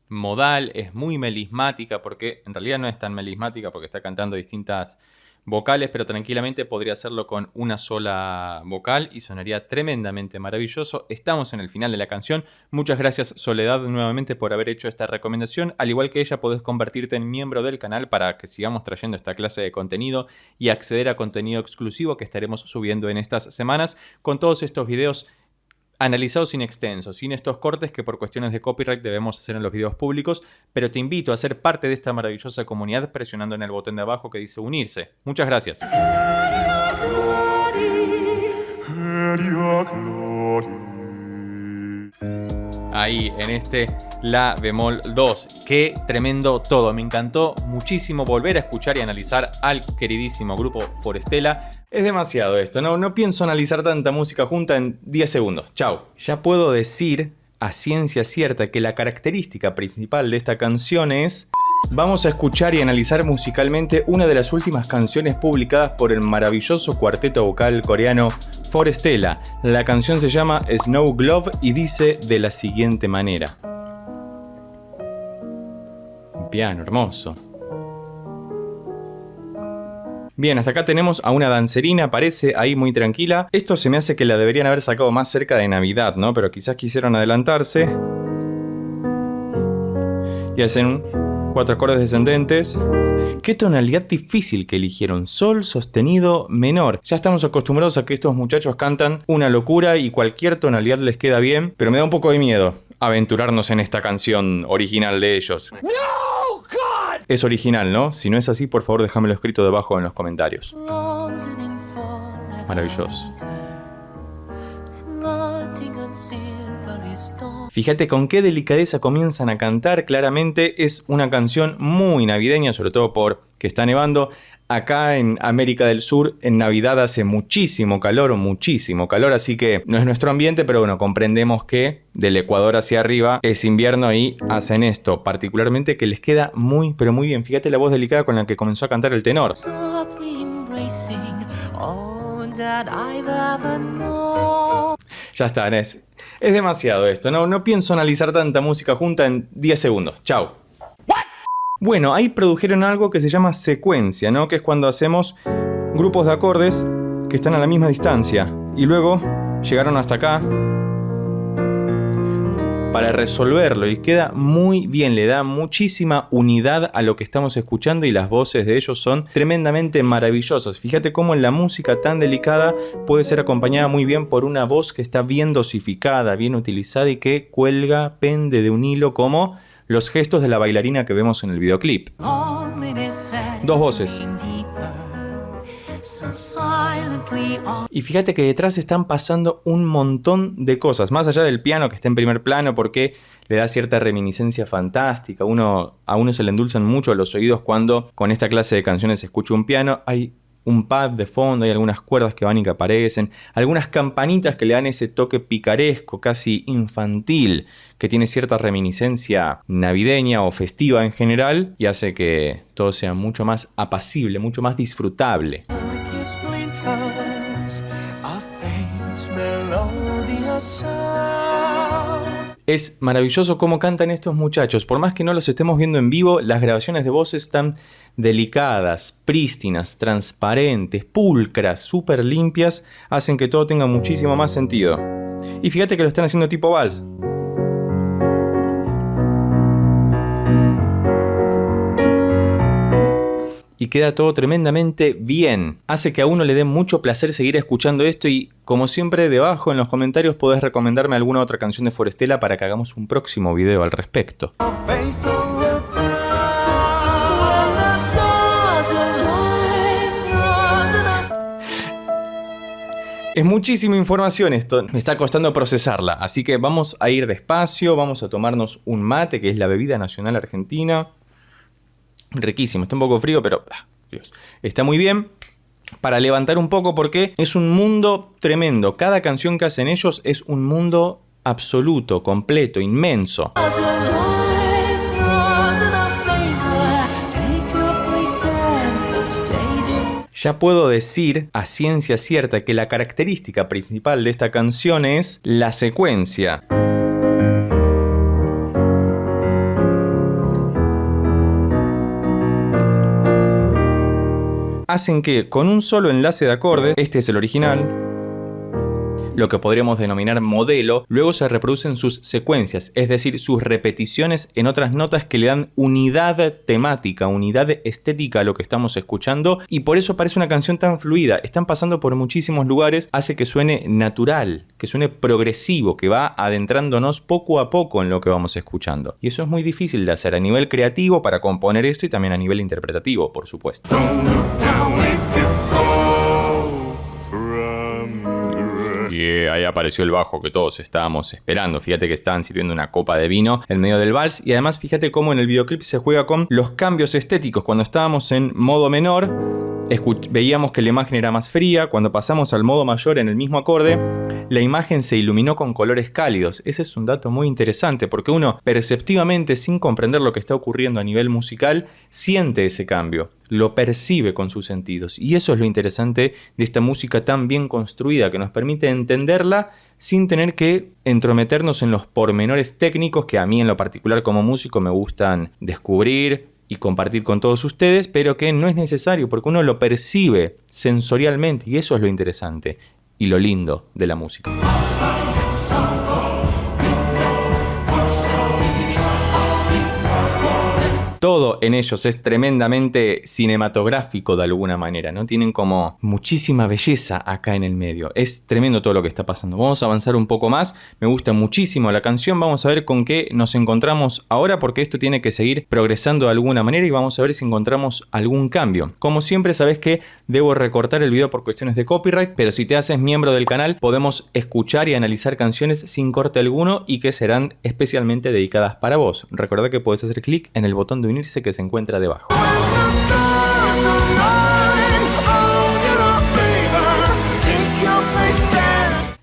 modal, es muy melismática, porque en realidad no es tan melismática porque está cantando distintas vocales, pero tranquilamente podría hacerlo con una sola vocal y sonaría tremendamente maravilloso. Estamos en el final de la canción. Muchas gracias Soledad nuevamente por haber hecho esta recomendación. Al igual que ella, podés convertirte en miembro del canal para que sigamos trayendo esta clase de contenido y acceder a contenido exclusivo que estaremos subiendo en estas semanas con todos estos videos analizados sin extensos, sin estos cortes que por cuestiones de copyright debemos hacer en los videos públicos, pero te invito a ser parte de esta maravillosa comunidad presionando en el botón de abajo que dice unirse. Muchas gracias. Ahí, en este La bemol 2. Qué tremendo todo. Me encantó muchísimo volver a escuchar y analizar al queridísimo grupo Forestella. Es demasiado esto, no pienso analizar tanta música junta en 10 segundos. Chao. Ya puedo decir a ciencia cierta que la característica principal de esta canción es... Vamos a escuchar y analizar musicalmente una de las últimas canciones publicadas por el maravilloso cuarteto vocal coreano Forestella. La canción se llama Snow Globe y dice de la siguiente manera. Un piano hermoso. Bien, hasta acá tenemos a una dancerina, aparece ahí muy tranquila. Esto se me hace que la deberían haber sacado más cerca de Navidad, ¿no? Pero quizás quisieron adelantarse. Y hacen 4 acordes descendentes. Qué tonalidad difícil que eligieron. Sol sostenido menor. Ya estamos acostumbrados a que estos muchachos cantan una locura y cualquier tonalidad les queda bien. Pero me da un poco de miedo aventurarnos en esta canción original de ellos. ¡No! God. Es original, ¿no? Si no es así, por favor déjamelo escrito debajo en los comentarios. Maravilloso. Fíjate con qué delicadeza comienzan a cantar. Claramente es una canción muy navideña, sobre todo porque está nevando. Acá en América del Sur en Navidad hace muchísimo calor, así que no es nuestro ambiente, pero bueno, comprendemos que del Ecuador hacia arriba es invierno y hacen esto, particularmente que les queda muy, pero muy bien. Fíjate la voz delicada con la que comenzó a cantar el tenor. Ya está, es demasiado esto. No pienso analizar tanta música junta en 10 segundos. Chao. Bueno, ahí produjeron algo que se llama secuencia, ¿no? Que es cuando hacemos grupos de acordes que están a la misma distancia. Y luego llegaron hasta acá para resolverlo. Y queda muy bien, le da muchísima unidad a lo que estamos escuchando y las voces de ellos son tremendamente maravillosas. Fíjate cómo la música tan delicada puede ser acompañada muy bien por una voz que está bien dosificada, bien utilizada y que cuelga, pende de un hilo como los gestos de la bailarina que vemos en el videoclip. Dos voces. Y fíjate que detrás están pasando un montón de cosas, más allá del piano que está en primer plano porque le da cierta reminiscencia fantástica. A uno se le endulzan mucho los oídos cuando con esta clase de canciones se escucha un piano. Hay un pad de fondo, hay algunas cuerdas que van y que aparecen, algunas campanitas que le dan ese toque picaresco, casi infantil, que tiene cierta reminiscencia navideña o festiva en general y hace que todo sea mucho más apacible, mucho más disfrutable. Es maravilloso cómo cantan estos muchachos. Por más que no los estemos viendo en vivo, las grabaciones de voz están delicadas, prístinas, transparentes, pulcras, súper limpias, hacen que todo tenga muchísimo más sentido. Y fíjate que lo están haciendo tipo vals. Y queda todo tremendamente bien. Hace que a uno le dé mucho placer seguir escuchando esto y, como siempre, debajo en los comentarios podés recomendarme alguna otra canción de Forestella para que hagamos un próximo video al respecto. Es muchísima información esto, me está costando procesarla, así que vamos a ir despacio, vamos a tomarnos un mate, que es la bebida nacional argentina. Riquísimo, está un poco frío, pero Dios, está muy bien para levantar un poco porque es un mundo tremendo. Cada canción que hacen ellos es un mundo absoluto, completo, inmenso. Ya puedo decir a ciencia cierta que la característica principal de esta canción es la secuencia. Hacen que con un solo enlace de acordes, este es el original, lo que podríamos denominar modelo, luego se reproducen sus secuencias, es decir, sus repeticiones en otras notas que le dan unidad temática, unidad estética a lo que estamos escuchando y por eso parece una canción tan fluida. Están pasando por muchísimos lugares, hace que suene natural, que suene progresivo, que va adentrándonos poco a poco en lo que vamos escuchando. Y eso es muy difícil de hacer a nivel creativo para componer esto y también a nivel interpretativo, por supuesto. Y ahí apareció el bajo que todos estábamos esperando. Fíjate que estaban sirviendo una copa de vino en medio del vals. Y además fíjate cómo en el videoclip se juega con los cambios estéticos. Cuando estábamos en modo menor, veíamos que la imagen era más fría. Cuando pasamos al modo mayor en el mismo acorde, la imagen se iluminó con colores cálidos. Ese es un dato muy interesante porque uno perceptivamente, sin comprender lo que está ocurriendo a nivel musical, siente ese cambio. Lo percibe con sus sentidos. Y eso es lo interesante de esta música tan bien construida que nos permite entenderla sin tener que entrometernos en los pormenores técnicos que a mí en lo particular como músico me gustan descubrir y compartir con todos ustedes, pero que no es necesario porque uno lo percibe sensorialmente y eso es lo interesante y lo lindo de la música. Todo en ellos es tremendamente cinematográfico de alguna manera, ¿no? Tienen como muchísima belleza acá en el medio. Es tremendo todo lo que está pasando. Vamos a avanzar un poco más. Me gusta muchísimo la canción. Vamos a ver con qué nos encontramos ahora porque esto tiene que seguir progresando de alguna manera y vamos a ver si encontramos algún cambio. Como siempre, sabes que debo recortar el video por cuestiones de copyright, pero si te haces miembro del canal podemos escuchar y analizar canciones sin corte alguno y que serán especialmente dedicadas para vos. Recuerda que puedes hacer clic en el botón de unirse que se encuentra debajo.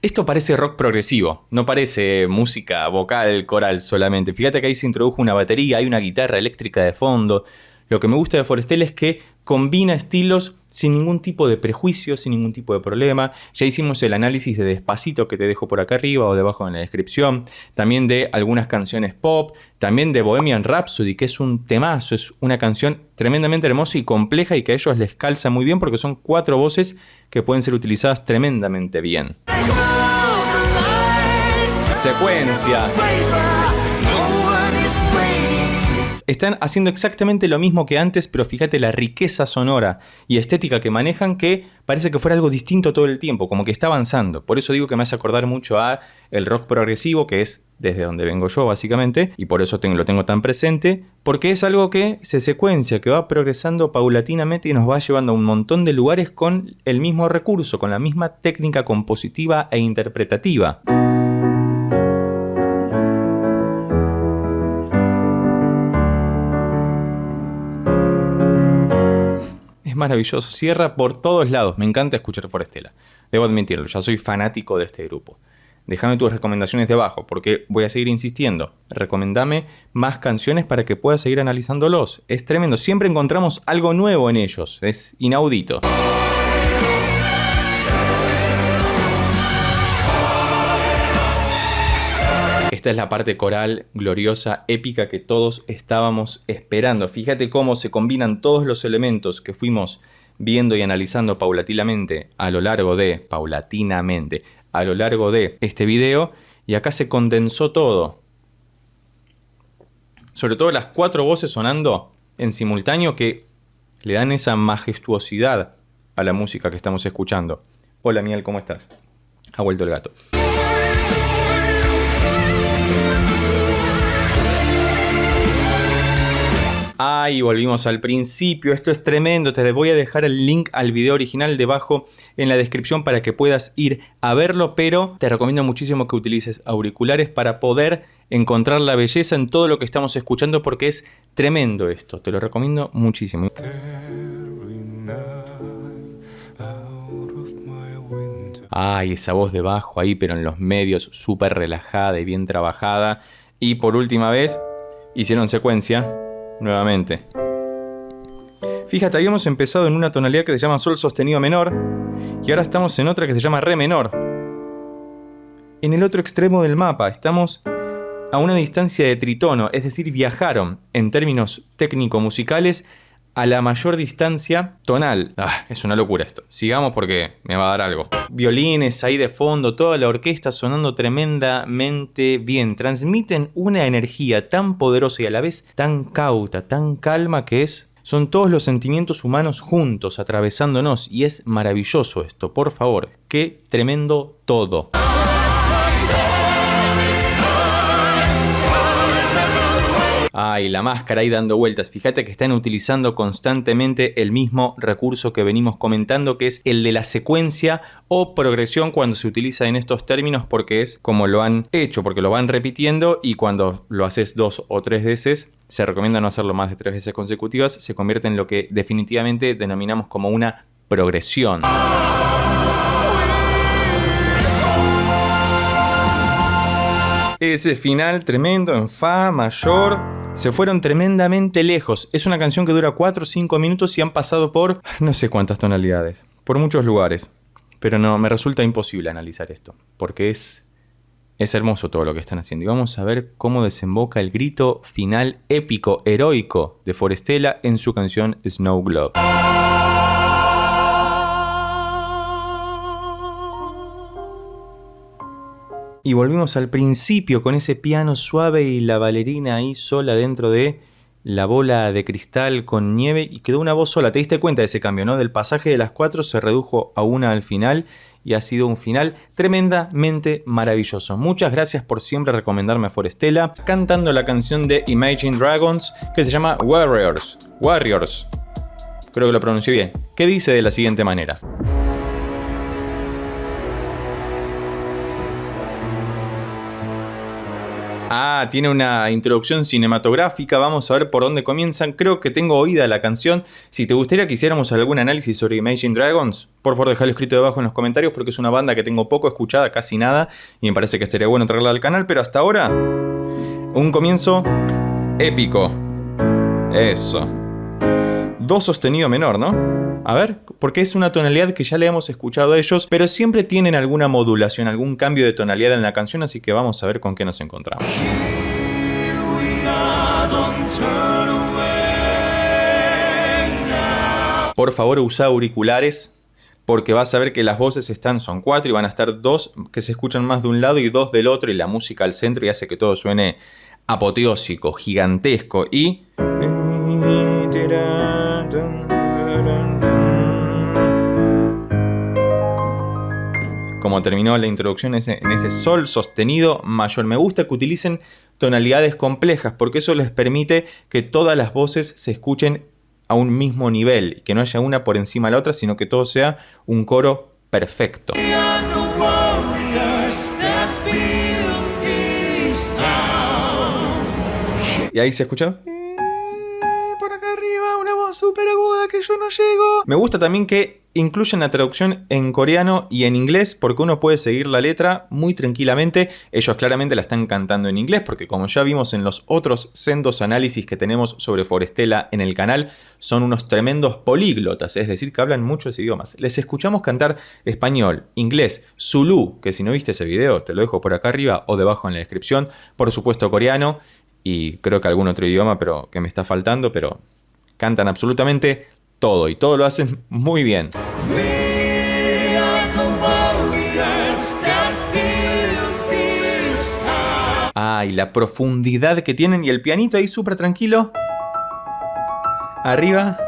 Esto parece rock progresivo, no parece música vocal, coral solamente. Fíjate que ahí se introdujo una batería, hay una guitarra eléctrica de fondo. Lo que me gusta de Forestella es que combina estilos sin ningún tipo de prejuicio, sin ningún tipo de problema. Ya hicimos el análisis de Despacito, que te dejo por acá arriba o debajo en la descripción. También de algunas canciones pop. También de Bohemian Rhapsody, que es un temazo. Es una canción tremendamente hermosa y compleja y que a ellos les calza muy bien porque son 4 voces que pueden ser utilizadas tremendamente bien. Secuencia. Están haciendo exactamente lo mismo que antes, pero fíjate la riqueza sonora y estética que manejan, que parece que fuera algo distinto todo el tiempo, como que está avanzando. Por eso digo que me hace acordar mucho a el rock progresivo, que es desde donde vengo yo básicamente, y por eso lo tengo tan presente, porque es algo que se secuencia, que va progresando paulatinamente y nos va llevando a un montón de lugares con el mismo recurso, con la misma técnica compositiva e interpretativa. Maravilloso, cierra por todos lados. Me encanta escuchar Forestella, debo admitirlo, ya soy fanático de este grupo. Déjame tus recomendaciones debajo, porque voy a seguir insistiendo. Recomendame más canciones para que pueda seguir analizándolos. Es tremendo, siempre encontramos algo nuevo en ellos, es inaudito. Esta es la parte coral, gloriosa, épica que todos estábamos esperando. Fíjate cómo se combinan todos los elementos que fuimos viendo y analizando paulatinamente a lo largo de este video. Y acá se condensó todo. Sobre todo las 4 voces sonando en simultáneo que le dan esa majestuosidad a la música que estamos escuchando. Hola Miel, ¿cómo estás? Ha vuelto el gato. Y volvimos al principio. Esto es tremendo. Te voy a dejar el link al video original debajo en la descripción para que puedas ir a verlo, pero te recomiendo muchísimo que utilices auriculares para poder encontrar la belleza en todo lo que estamos escuchando, porque es tremendo esto. Te lo recomiendo muchísimo. Esa voz de bajo ahí, pero en los medios, súper relajada y bien trabajada. Y por última vez, hicieron secuencia. Nuevamente. Fíjate, habíamos empezado en una tonalidad que se llama sol sostenido menor y ahora estamos en otra que se llama re menor. En el otro extremo del mapa estamos a una distancia de tritono, es decir, viajaron en términos técnico-musicales a la mayor distancia tonal. Es una locura esto. Sigamos porque me va a dar algo. Violines ahí de fondo, toda la orquesta sonando tremendamente bien. Transmiten una energía tan poderosa y a la vez tan cauta, tan calma, son todos los sentimientos humanos juntos, atravesándonos. Y es maravilloso esto, por favor. Qué tremendo todo. Y la máscara ahí dando vueltas. Fíjate que están utilizando constantemente el mismo recurso que venimos comentando, que es el de la secuencia o progresión cuando se utiliza en estos términos, porque es como lo han hecho, porque lo van repitiendo, y cuando lo haces 2 o 3 veces, se recomienda no hacerlo más de 3 veces consecutivas, se convierte en lo que definitivamente denominamos como una progresión. Ese final tremendo en fa mayor. Se fueron tremendamente lejos. Es una canción que dura 4 o 5 minutos y han pasado por no sé cuántas tonalidades, por muchos lugares. Pero no, me resulta imposible analizar esto, porque es hermoso todo lo que están haciendo. Y vamos a ver cómo desemboca el grito final épico, heroico de Forestella en su canción Snow Globe. Y volvimos al principio con ese piano suave y la bailarina ahí sola dentro de la bola de cristal con nieve, y quedó una voz sola. ¿Te diste cuenta de ese cambio, no? Del pasaje de las 4 se redujo a una al final y ha sido un final tremendamente maravilloso. Muchas gracias por siempre recomendarme a Forestella, cantando la canción de Imagine Dragons que se llama Warriors. Creo que lo pronuncié bien. Que dice de la siguiente manera. Tiene una introducción cinematográfica. Vamos a ver por dónde comienzan. Creo que tengo oída la canción. Si te gustaría que hiciéramos algún análisis sobre Imagine Dragons, por favor dejalo escrito debajo en los comentarios, porque es una banda que tengo poco escuchada, casi nada, y me parece que estaría bueno traerla al canal. Pero hasta ahora, un comienzo épico. Eso. Do sostenido menor, ¿no? A ver, porque es una tonalidad que ya le hemos escuchado a ellos, pero siempre tienen alguna modulación, algún cambio de tonalidad en la canción, así que vamos a ver con qué nos encontramos. Por favor, usa auriculares, porque vas a ver que las voces son 4 y van a estar 2 que se escuchan más de un lado y 2 del otro, y la música al centro, y hace que todo suene apoteósico, gigantesco. Y como terminó la introducción en ese sol sostenido mayor. Me gusta que utilicen tonalidades complejas, porque eso les permite que todas las voces se escuchen a un mismo nivel, que no haya una por encima de la otra, sino que todo sea un coro perfecto. Y ahí se escucha por acá arriba una voz súper aguda que yo no llego. Me gusta también que incluyen la traducción en coreano y en inglés, porque uno puede seguir la letra muy tranquilamente. Ellos claramente la están cantando en inglés, porque como ya vimos en los otros sendos análisis que tenemos sobre Forestella en el canal, son unos tremendos políglotas, es decir, que hablan muchos idiomas. Les escuchamos cantar español, inglés, zulú, que si no viste ese video te lo dejo por acá arriba o debajo en la descripción, por supuesto coreano, y creo que algún otro idioma pero que me está faltando, pero cantan absolutamente todo, y todo lo hacen muy bien. Y la profundidad que tienen, y el pianito ahí súper tranquilo arriba.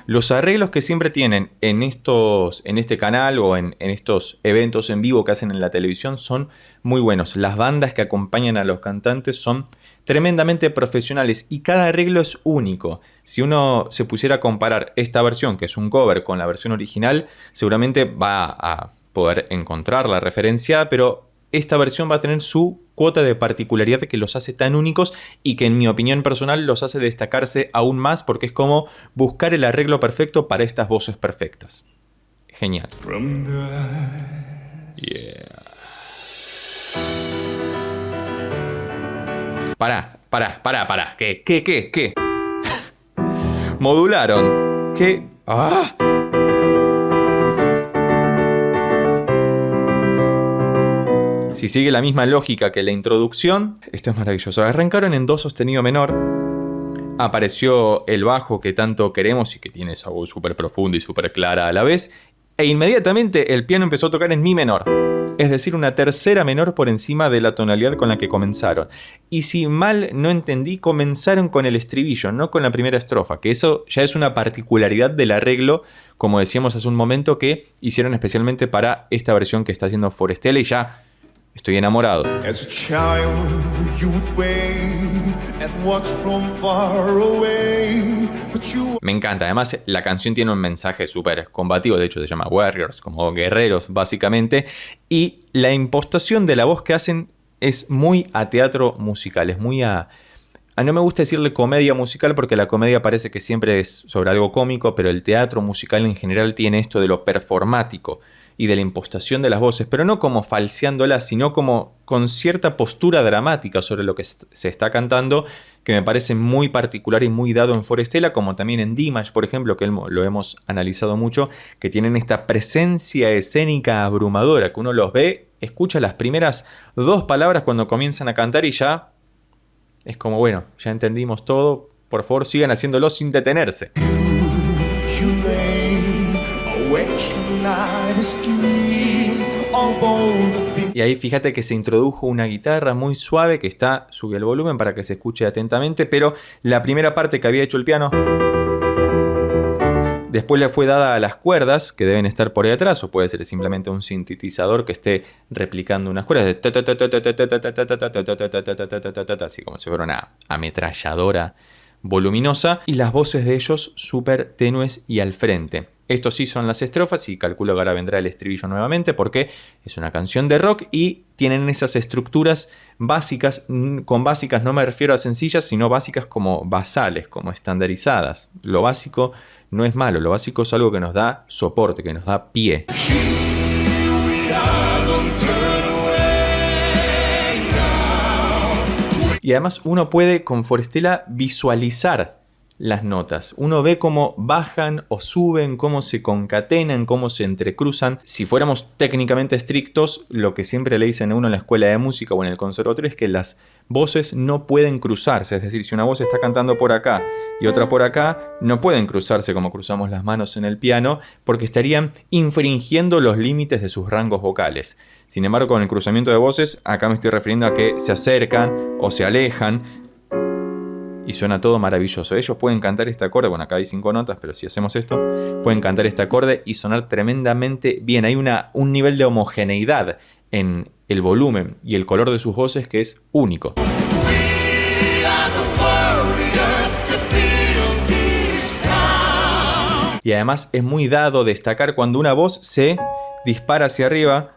Los arreglos que siempre tienen en este canal o en estos eventos en vivo que hacen en la televisión son muy buenos. Las bandas que acompañan a los cantantes son tremendamente profesionales y cada arreglo es único. Si uno se pusiera a comparar esta versión, que es un cover, con la versión original, seguramente va a poder encontrar la referencia, pero esta versión va a tener su cuota de particularidad que los hace tan únicos y que en mi opinión personal los hace destacarse aún más, porque es como buscar el arreglo perfecto para estas voces perfectas. Genial. Yeah. Pará. ¿Qué? Modularon. ¿Qué? Si sigue la misma lógica que la introducción, esto es maravilloso. Arrancaron en do sostenido menor, apareció el bajo que tanto queremos y que tiene esa voz súper profunda y súper clara a la vez, e inmediatamente el piano empezó a tocar en mi menor, es decir, una tercera menor por encima de la tonalidad con la que comenzaron. Y si mal no entendí, comenzaron con el estribillo, no con la primera estrofa, que eso ya es una particularidad del arreglo, como decíamos hace un momento, que hicieron especialmente para esta versión que está haciendo Forestella, y ya estoy enamorado. Me encanta, además la canción tiene un mensaje súper combativo, de hecho se llama Warriors, como guerreros básicamente, y la impostación de la voz que hacen es muy a teatro musical, es muy a... No me gusta decirle comedia musical porque la comedia parece que siempre es sobre algo cómico, pero el teatro musical en general tiene esto de lo performático y de la impostación de las voces, pero no como falseándolas, sino como con cierta postura dramática sobre lo que se está cantando, que me parece muy particular y muy dado en Forestella, como también en Dimash, por ejemplo, que lo hemos analizado mucho, que tienen esta presencia escénica abrumadora, que uno los ve, escucha las primeras 2 palabras cuando comienzan a cantar y ya es como, bueno, ya entendimos todo, por favor sigan haciéndolo sin detenerse. Y ahí fíjate que se introdujo una guitarra muy suave que sube el volumen para que se escuche atentamente, pero la primera parte que había hecho el piano después le fue dada a las cuerdas que deben estar por ahí atrás, o puede ser simplemente un sintetizador que esté replicando unas cuerdas, así como si fuera una ametralladora voluminosa, y las voces de ellos súper tenues y al frente. Estos sí son las estrofas, y calculo que ahora vendrá el estribillo nuevamente porque es una canción de rock y tienen esas estructuras básicas. Con básicas no me refiero a sencillas, sino básicas como basales, como estandarizadas. Lo básico no es malo, lo básico es algo que nos da soporte, que nos da pie. Y además uno puede con Forestella visualizar las notas. Uno ve cómo bajan o suben, cómo se concatenan, cómo se entrecruzan. Si fuéramos técnicamente estrictos, lo que siempre le dicen a uno en la escuela de música o en el conservatorio es que las voces no pueden cruzarse. Es decir, si una voz está cantando por acá y otra por acá, no pueden cruzarse como cruzamos las manos en el piano, porque estarían infringiendo los límites de sus rangos vocales. Sin embargo, con el cruzamiento de voces, acá me estoy refiriendo a que se acercan o se alejan y suena todo maravilloso. Ellos pueden cantar este acorde, bueno, acá hay 5 notas, pero si hacemos esto, pueden cantar este acorde y sonar tremendamente bien. Hay un nivel de homogeneidad en el volumen y el color de sus voces que es único. Y además es muy dado destacar cuando una voz se dispara hacia arriba.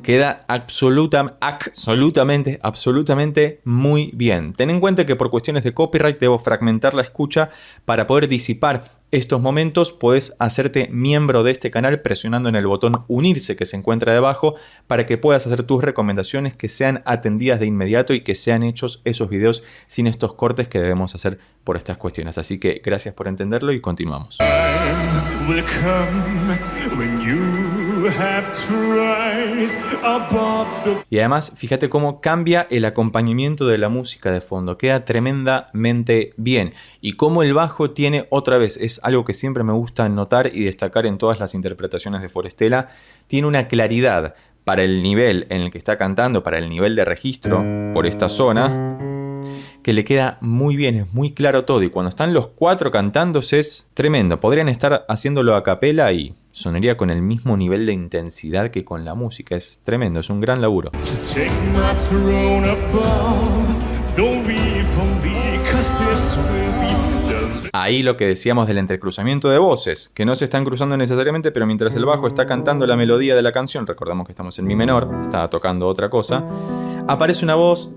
Queda absolutamente muy bien. Ten en cuenta que por cuestiones de copyright debo fragmentar la escucha. Para poder disipar estos momentos, podés hacerte miembro de este canal presionando en el botón unirse que se encuentra debajo para que puedas hacer tus recomendaciones que sean atendidas de inmediato y que sean hechos esos videos sin estos cortes que debemos hacer por estas cuestiones. Así que gracias por entenderlo y continuamos. Y además, fíjate cómo cambia el acompañamiento de la música de fondo. Queda tremendamente bien. Y cómo el bajo tiene, otra vez, es algo que siempre me gusta notar y destacar en todas las interpretaciones de Forestella, tiene una claridad para el nivel en el que está cantando, para el nivel de registro por esta zona, que le queda muy bien, es muy claro todo. Y cuando están los 4 cantándose es tremendo. Podrían estar haciéndolo a capela y sonaría con el mismo nivel de intensidad que con la música. Es tremendo, es un gran laburo. Ahí lo que decíamos del entrecruzamiento de voces, que no se están cruzando necesariamente, pero mientras el bajo está cantando la melodía de la canción, recordamos que estamos en mi menor, estaba tocando otra cosa, aparece una voz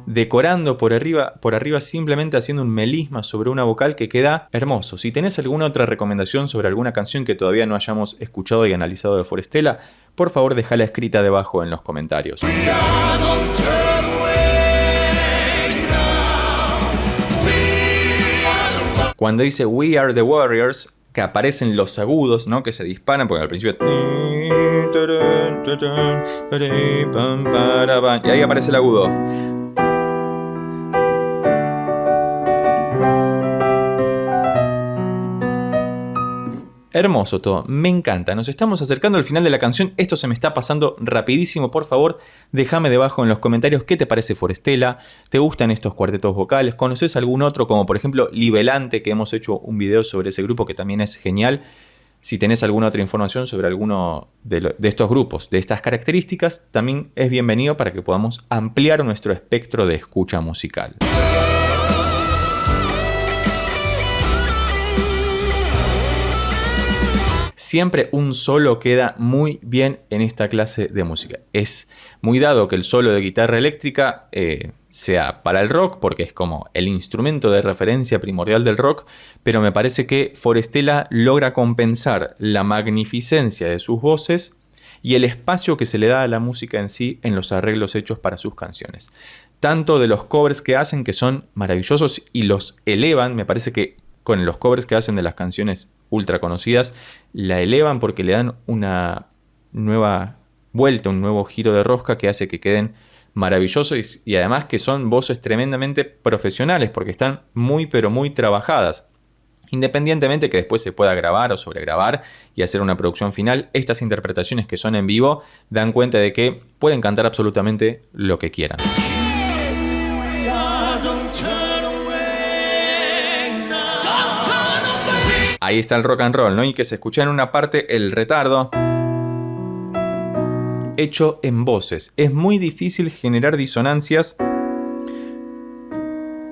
decorando por arriba simplemente haciendo un melisma sobre una vocal que queda hermoso. Si tenés alguna otra recomendación sobre alguna canción que todavía no hayamos escuchado y analizado de Forestella, por favor déjala escrita debajo en los comentarios. Cuando dice We Are The Warriors, que aparecen los agudos, ¿no? Que se disparan, porque al principio y ahí aparece el agudo. Hermoso todo, me encanta. Nos estamos acercando al final de la canción. Esto se me está pasando rapidísimo. Por favor, déjame debajo en los comentarios qué te parece Forestella. ¿Te gustan estos cuartetos vocales? ¿Conoces algún otro, como por ejemplo Libelante, que hemos hecho un video sobre ese grupo que también es genial? Si tenés alguna otra información sobre alguno de estos grupos, de estas características, también es bienvenido para que podamos ampliar nuestro espectro de escucha musical. Siempre un solo queda muy bien en esta clase de música. Es muy dado que el solo de guitarra eléctrica sea para el rock, porque es como el instrumento de referencia primordial del rock, pero me parece que Forestella logra compensar la magnificencia de sus voces y el espacio que se le da a la música en sí en los arreglos hechos para sus canciones. Tanto de los covers que hacen, que son maravillosos y los elevan, me parece que con los covers que hacen de las canciones ultra conocidas, la elevan porque le dan una nueva vuelta, un nuevo giro de rosca que hace que queden maravillosos y además que son voces tremendamente profesionales porque están muy pero muy trabajadas. Independientemente que después se pueda grabar o sobregrabar y hacer una producción final, estas interpretaciones que son en vivo dan cuenta de que pueden cantar absolutamente lo que quieran. Ahí está el rock and roll, ¿no? Y que se escucha en una parte el retardo hecho en voces. Es muy difícil generar disonancias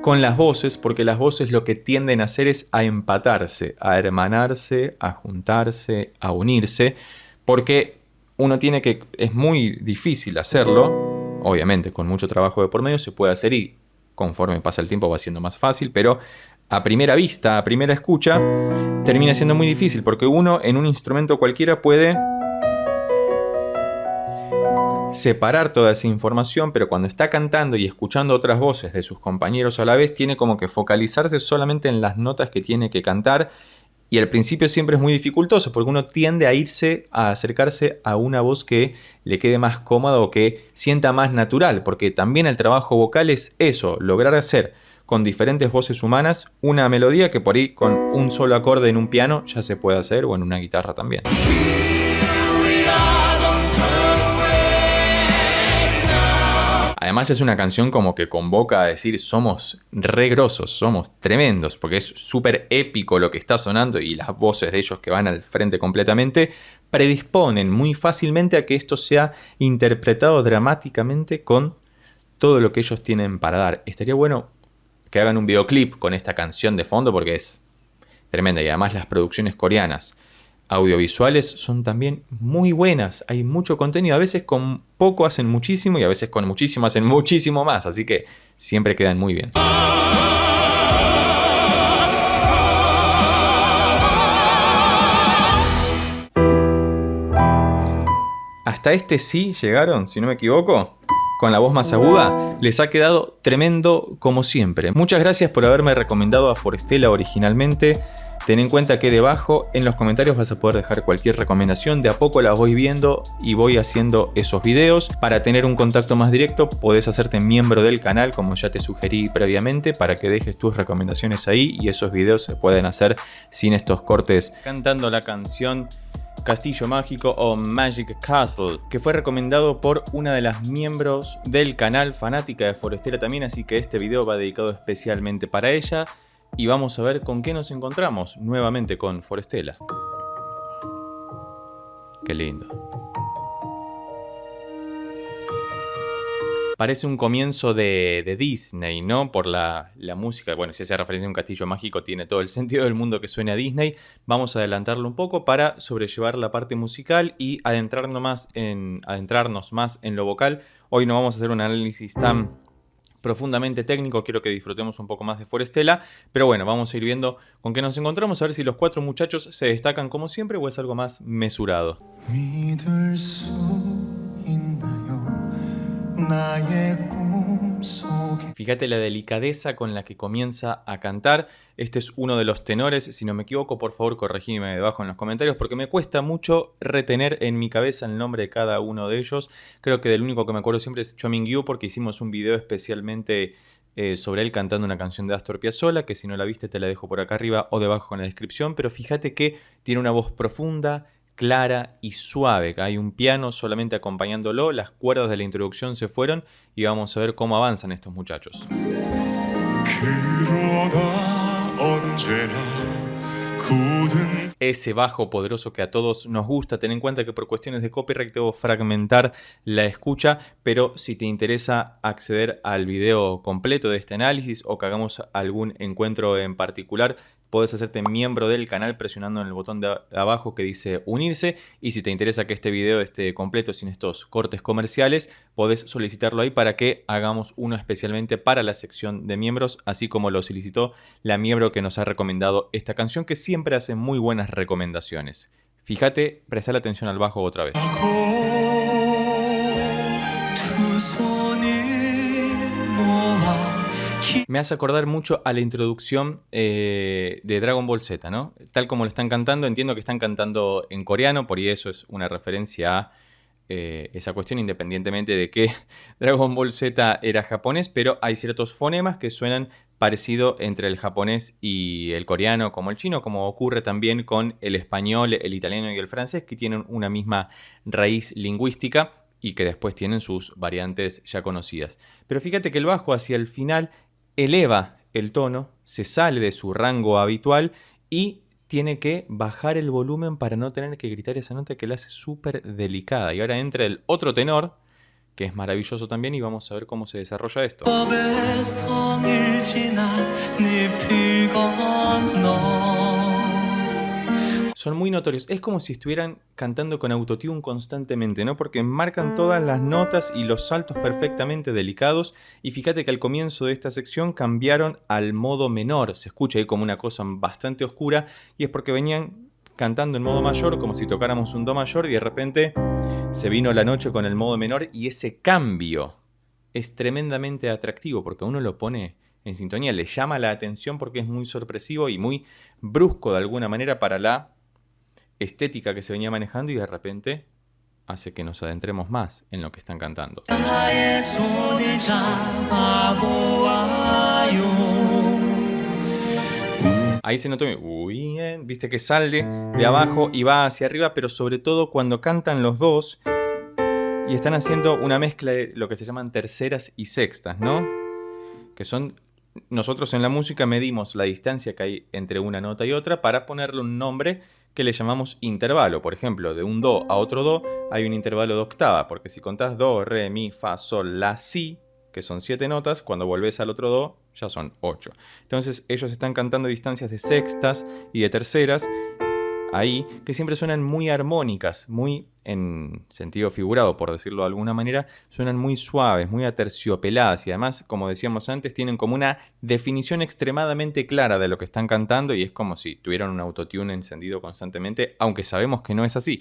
con las voces, porque las voces lo que tienden a hacer es a empatarse, a hermanarse, a juntarse, a unirse, porque uno tiene que... Es muy difícil hacerlo, obviamente con mucho trabajo de por medio se puede hacer y conforme pasa el tiempo va siendo más fácil, pero a primera vista, a primera escucha, termina siendo muy difícil, porque uno en un instrumento cualquiera puede separar toda esa información, pero cuando está cantando y escuchando otras voces de sus compañeros a la vez, tiene como que focalizarse solamente en las notas que tiene que cantar, y al principio siempre es muy dificultoso, porque uno tiende a acercarse a una voz que le quede más cómoda o que sienta más natural, porque también el trabajo vocal es eso, lograr hacer con diferentes voces humanas una melodía que por ahí con un solo acorde en un piano ya se puede hacer, o en una guitarra también. Además es una canción como que convoca a decir somos re grosos, somos tremendos, porque es súper épico lo que está sonando y las voces de ellos que van al frente completamente predisponen muy fácilmente a que esto sea interpretado dramáticamente con todo lo que ellos tienen para dar. Estaría bueno que hagan un videoclip con esta canción de fondo porque es tremenda, y además las producciones coreanas audiovisuales son también muy buenas, hay mucho contenido, a veces con poco hacen muchísimo y a veces con muchísimo hacen muchísimo más, así que siempre quedan muy bien. Hasta este sí llegaron, si no me equivoco, con la voz más aguda, les ha quedado tremendo como siempre. Muchas gracias por haberme recomendado a Forestella originalmente. Ten en cuenta que debajo en los comentarios vas a poder dejar cualquier recomendación. De a poco las voy viendo y voy haciendo esos videos. Para tener un contacto más directo podés hacerte miembro del canal, como ya te sugerí previamente, para que dejes tus recomendaciones ahí y esos videos se pueden hacer sin estos cortes. Cantando la canción Castillo Mágico o Magic Castle, que fue recomendado por una de las miembros del canal, fanática de Forestella también, así que este video va dedicado especialmente para ella. Y vamos a ver con qué nos encontramos nuevamente con Forestella. Qué lindo. Parece un comienzo de Disney, ¿no? Por la música. Bueno, si hace referencia a un castillo mágico, tiene todo el sentido del mundo que suene a Disney. Vamos a adelantarlo un poco para sobrellevar la parte musical y adentrarnos más en lo vocal. Hoy no vamos a hacer un análisis tan profundamente técnico, quiero que disfrutemos un poco más de Forestella, pero bueno, vamos a ir viendo con qué nos encontramos, a ver si los cuatro muchachos se destacan como siempre o es algo más mesurado. Fíjate la delicadeza con la que comienza a cantar. Este es uno de los tenores, si no me equivoco, por favor corregime debajo en los comentarios, porque me cuesta mucho retener en mi cabeza el nombre de cada uno de ellos. Creo que del único que me acuerdo siempre es Cho Min-gyu, porque hicimos un video especialmente sobre él cantando una canción de Astor Piazzolla, que si no la viste te la dejo por acá arriba o debajo en la descripción, pero fíjate que tiene una voz profunda, clara y suave. Hay un piano solamente acompañándolo, las cuerdas de la introducción se fueron y vamos a ver cómo avanzan estos muchachos. Ese bajo poderoso que a todos nos gusta. Ten en cuenta que por cuestiones de copyright debo fragmentar la escucha, pero si te interesa acceder al video completo de este análisis o que hagamos algún encuentro en particular, podés hacerte miembro del canal presionando en el botón de abajo que dice unirse, y si te interesa que este video esté completo sin estos cortes comerciales, podés solicitarlo ahí para que hagamos uno especialmente para la sección de miembros, así como lo solicitó la miembro que nos ha recomendado esta canción, que siempre hace muy buenas recomendaciones. Fíjate, prestale atención al bajo otra vez. Me hace acordar mucho a la introducción de Dragon Ball Z, ¿no? Tal como lo están cantando, entiendo que están cantando en coreano, por eso es una referencia a esa cuestión, independientemente de que Dragon Ball Z era japonés, pero hay ciertos fonemas que suenan parecido entre el japonés y el coreano como el chino, como ocurre también con el español, el italiano y el francés, que tienen una misma raíz lingüística y que después tienen sus variantes ya conocidas. Pero fíjate que el bajo hacia el final eleva el tono, se sale de su rango habitual y tiene que bajar el volumen para no tener que gritar esa nota que la hace súper delicada. Y ahora entra el otro tenor, que es maravilloso también, y vamos a ver cómo se desarrolla esto. son muy notorios. Es como si estuvieran cantando con autotune constantemente, ¿no? Porque marcan todas las notas y los saltos perfectamente delicados. Y fíjate que al comienzo de esta sección cambiaron al modo menor. Se escucha ahí como una cosa bastante oscura. Y es porque venían cantando en modo mayor, como si tocáramos un do mayor. Y de repente se vino la noche con el modo menor. Y ese cambio es tremendamente atractivo porque uno lo pone en sintonía. Le llama la atención porque es muy sorpresivo y muy brusco de alguna manera para la estética que se venía manejando y de repente hace que nos adentremos más en lo que están cantando. Ahí se notó, viste que sale de abajo y va hacia arriba, pero sobre todo cuando cantan los dos y están haciendo una mezcla de lo que se llaman terceras y sextas, ¿no? Que son... Nosotros en la música medimos la distancia que hay entre una nota y otra para ponerle un nombre que le llamamos intervalo. Por ejemplo, de un do a otro do hay un intervalo de octava, porque si contás do, re, mi, fa, sol, la, si, que son 7 notas, cuando volvés al otro do ya son 8. Entonces ellos están cantando distancias de sextas y de terceras ahí, que siempre suenan muy armónicas, muy en sentido figurado, por decirlo de alguna manera, suenan muy suaves, muy aterciopeladas y además, como decíamos antes, tienen como una definición extremadamente clara de lo que están cantando y es como si tuvieran un autotune encendido constantemente, aunque sabemos que no es así.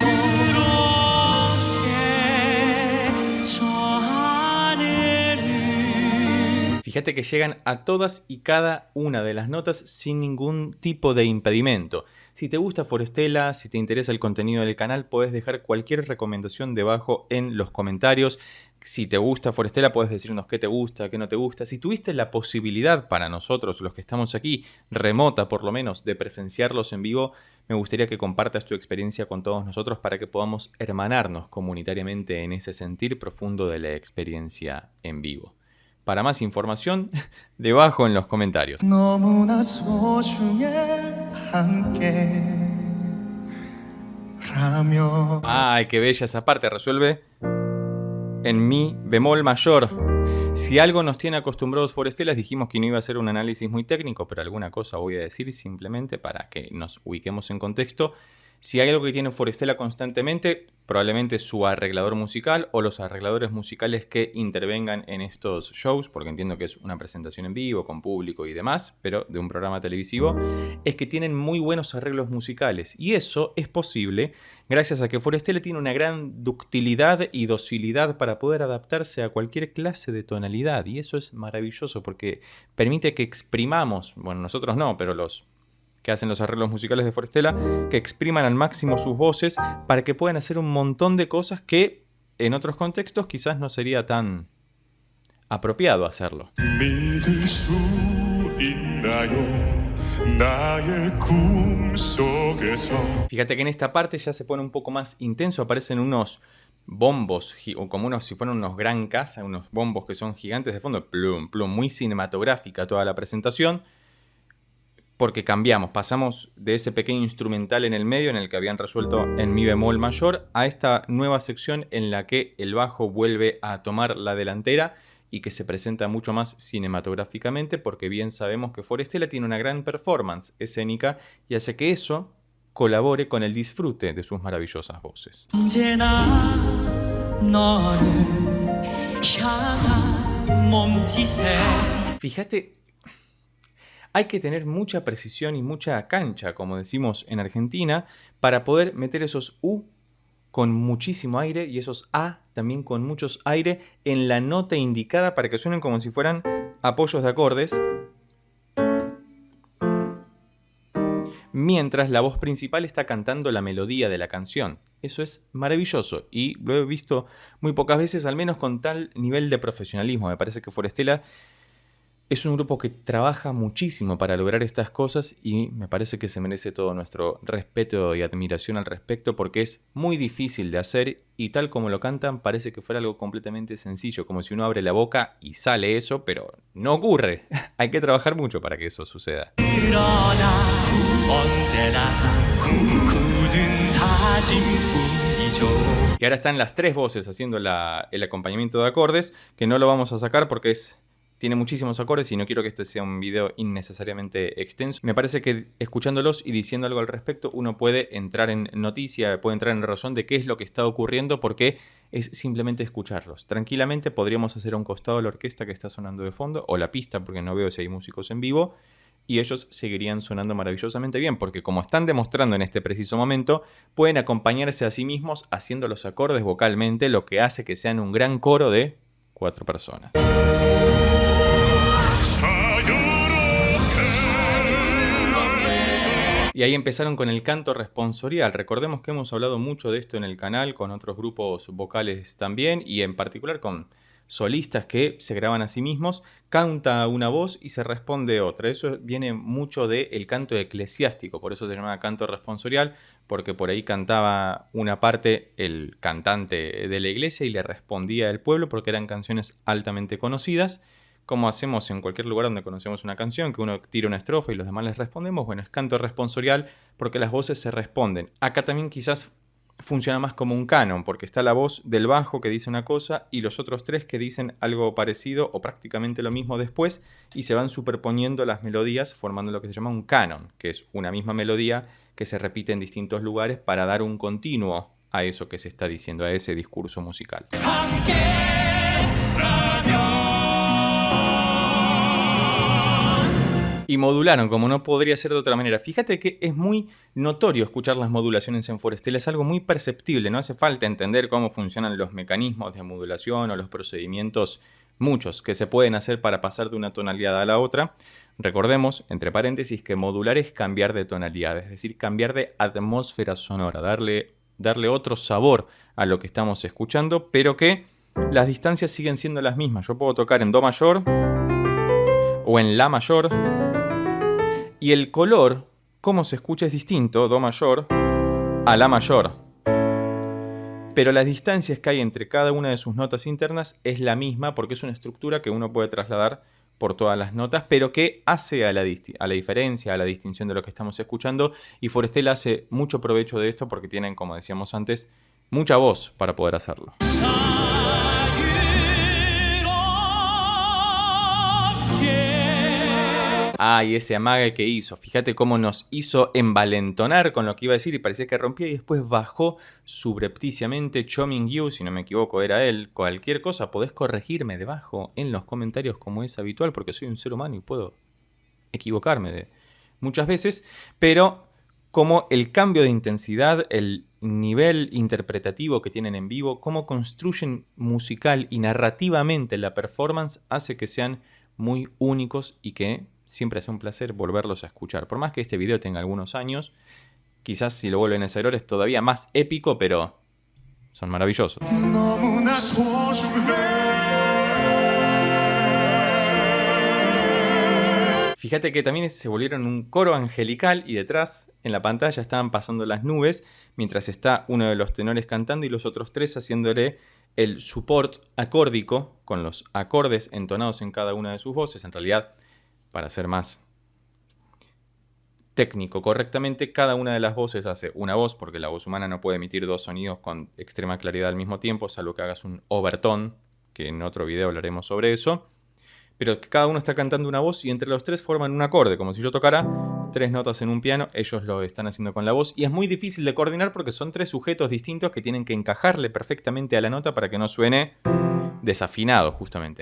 Fíjate que llegan a todas y cada una de las notas sin ningún tipo de impedimento. Si te gusta Forestella, si te interesa el contenido del canal, puedes dejar cualquier recomendación debajo en los comentarios. Si te gusta Forestella, puedes decirnos qué te gusta, qué no te gusta. Si tuviste la posibilidad para nosotros, los que estamos aquí, remota por lo menos, de presenciarlos en vivo, me gustaría que compartas tu experiencia con todos nosotros para que podamos hermanarnos comunitariamente en ese sentir profundo de la experiencia en vivo. Para más información, debajo en los comentarios. ¡Ay, qué bella esa parte! Resuelve en mi bemol mayor. Si algo nos tiene acostumbrados Forestella, dijimos que no iba a ser un análisis muy técnico, pero alguna cosa voy a decir simplemente para que nos ubiquemos en contexto. Si hay algo que tiene Forestella constantemente, probablemente su arreglador musical o los arregladores musicales que intervengan en estos shows, porque entiendo que es una presentación en vivo, con público y demás, pero de un programa televisivo, es que tienen muy buenos arreglos musicales. Y eso es posible gracias a que Forestella tiene una gran ductilidad y docilidad para poder adaptarse a cualquier clase de tonalidad. Y eso es maravilloso porque permite que exprimamos, bueno, nosotros no, pero los que hacen los arreglos musicales de Forestella, que expriman al máximo sus voces para que puedan hacer un montón de cosas que en otros contextos quizás no sería tan apropiado hacerlo. Fíjate que en esta parte ya se pone un poco más intenso, aparecen unos bombos, o como si fueran unos gran casa, unos bombos que son gigantes de fondo, plum, plum, muy cinematográfica toda la presentación. Porque cambiamos, pasamos de ese pequeño instrumental en el medio en el que habían resuelto en mi bemol mayor a esta nueva sección en la que el bajo vuelve a tomar la delantera y que se presenta mucho más cinematográficamente porque bien sabemos que Forestella tiene una gran performance escénica y hace que eso colabore con el disfrute de sus maravillosas voces. Fíjate, hay que tener mucha precisión y mucha cancha, como decimos en Argentina, para poder meter esos U con muchísimo aire y esos A también con muchos aire en la nota indicada para que suenen como si fueran apoyos de acordes, mientras la voz principal está cantando la melodía de la canción. Eso es maravilloso y lo he visto muy pocas veces, al menos con tal nivel de profesionalismo. Me parece que Forestella es un grupo que trabaja muchísimo para lograr estas cosas y me parece que se merece todo nuestro respeto y admiración al respecto porque es muy difícil de hacer y tal como lo cantan parece que fuera algo completamente sencillo, como si uno abre la boca y sale eso, pero no ocurre. Hay que trabajar mucho para que eso suceda. Y ahora están las tres voces haciendo el acompañamiento de acordes, que no lo vamos a sacar porque tiene muchísimos acordes y no quiero que este sea un video innecesariamente extenso. Me parece que escuchándolos y diciendo algo al respecto, uno puede entrar en noticia, puede entrar en razón de qué es lo que está ocurriendo, porque es simplemente escucharlos. Tranquilamente podríamos hacer a un costado la orquesta que está sonando de fondo, o la pista, porque no veo si hay músicos en vivo, y ellos seguirían sonando maravillosamente bien, porque como están demostrando en este preciso momento, pueden acompañarse a sí mismos haciendo los acordes vocalmente, lo que hace que sean un gran coro de 4 personas. Y ahí empezaron con el canto responsorial. Recordemos que hemos hablado mucho de esto en el canal, con otros grupos vocales también, y en particular con solistas que se graban a sí mismos, canta una voz y se responde otra. Eso viene mucho del canto eclesiástico, por eso se llama canto responsorial, porque por ahí cantaba una parte el cantante de la iglesia y le respondía el pueblo, porque eran canciones altamente conocidas, como hacemos en cualquier lugar donde conocemos una canción, que uno tira una estrofa y los demás les respondemos. Bueno, es canto responsorial porque las voces se responden. Acá también quizás funciona más como un canon, porque está la voz del bajo que dice una cosa y los otros 3 que dicen algo parecido o prácticamente lo mismo después, y se van superponiendo las melodías formando lo que se llama un canon, que es una misma melodía que se repite en distintos lugares para dar un continuo a eso que se está diciendo, a ese discurso musical. Y modularon, como no podría ser de otra manera. Fíjate que es muy notorio escuchar las modulaciones en Forestel, es algo muy perceptible, no hace falta entender cómo funcionan los mecanismos de modulación o los procedimientos, muchos, que se pueden hacer para pasar de una tonalidad a la otra. Recordemos, entre paréntesis, que modular es cambiar de tonalidad, es decir, cambiar de atmósfera sonora, darle otro sabor a lo que estamos escuchando, pero que las distancias siguen siendo las mismas. Yo puedo tocar en Do mayor o en La mayor, y el color, cómo se escucha, es distinto, Do mayor a La mayor. Pero las distancias que hay entre cada una de sus notas internas es la misma, porque es una estructura que uno puede trasladar por todas las notas, pero que hace a la diferencia, a la distinción de lo que estamos escuchando, y Forestel hace mucho provecho de esto porque tienen, como decíamos antes, mucha voz para poder hacerlo. Y ese amague que hizo, fíjate cómo nos hizo envalentonar con lo que iba a decir y parecía que rompía y después bajó subrepticiamente. Cho Min-gyu, si no me equivoco, era él. Cualquier cosa podés corregirme debajo en los comentarios como es habitual, porque soy un ser humano y puedo equivocarme muchas veces, pero como el cambio de intensidad, el nivel interpretativo que tienen en vivo, cómo construyen musical y narrativamente la performance, hace que sean muy únicos y que siempre es un placer volverlos a escuchar. Por más que este video tenga algunos años, quizás si lo vuelven a hacer es todavía más épico, pero son maravillosos. Fíjate que también se volvieron un coro angelical y detrás en la pantalla estaban pasando las nubes mientras está uno de los tenores cantando y los otros 3 haciéndole el support acórdico con los acordes entonados en cada una de sus voces. En realidad, para ser más técnico correctamente, cada una de las voces hace una voz, porque la voz humana no puede emitir 2 sonidos con extrema claridad al mismo tiempo, salvo que hagas un overtone, que en otro video hablaremos sobre eso. Pero cada uno está cantando una voz y entre los 3 forman un acorde, como si yo tocara 3 notas en un piano. Ellos lo están haciendo con la voz y es muy difícil de coordinar porque son 3 sujetos distintos que tienen que encajarle perfectamente a la nota para que no suene desafinado, justamente.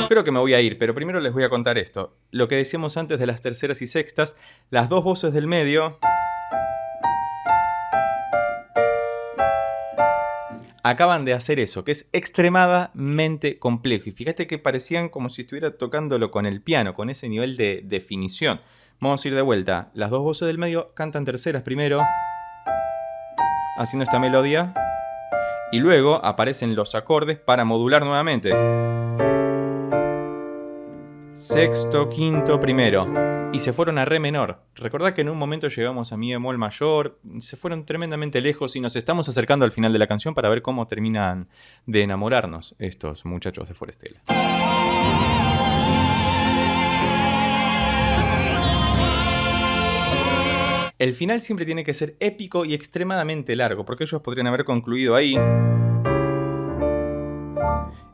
Creo que me voy a ir, pero primero les voy a contar esto. Lo que decíamos antes de las terceras y sextas, las 2 voces del medio acaban de hacer eso, que es extremadamente complejo. Y fíjate que parecían como si estuviera tocándolo con el piano, con ese nivel de definición. Vamos a ir de vuelta. Las 2 voces del medio cantan terceras primero, haciendo esta melodía, y luego aparecen los acordes para modular nuevamente. Sexto, quinto, primero. Y se fueron a re menor. Recordá que en un momento llegamos a mi bemol mayor. Se fueron tremendamente lejos y nos estamos acercando al final de la canción para ver cómo terminan de enamorarnos estos muchachos de Forestel. El final siempre tiene que ser épico y extremadamente largo, porque ellos podrían haber concluido ahí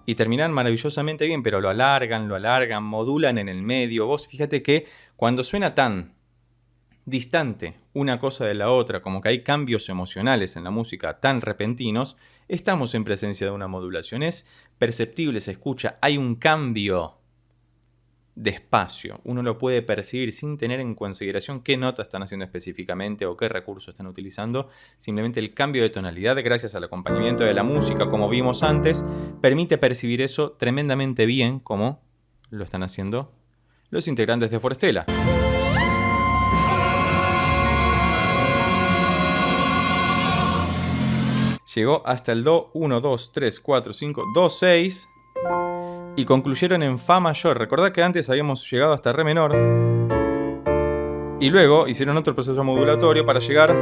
y terminan maravillosamente bien, pero lo alargan, modulan en el medio. Vos fíjate que cuando suena tan distante una cosa de la otra, como que hay cambios emocionales en la música tan repentinos, estamos en presencia de una modulación. Es perceptible, se escucha, hay un cambio de espacio. Uno lo puede percibir sin tener en consideración qué nota están haciendo específicamente o qué recurso están utilizando. Simplemente el cambio de tonalidad, gracias al acompañamiento de la música, como vimos antes, permite percibir eso tremendamente bien, como lo están haciendo los integrantes de Forestella. Llegó hasta el Do 1, 2, 3, 4, 5, Do 6 y concluyeron en Fa mayor. Recordad que antes habíamos llegado hasta Re menor y luego hicieron otro proceso modulatorio para llegar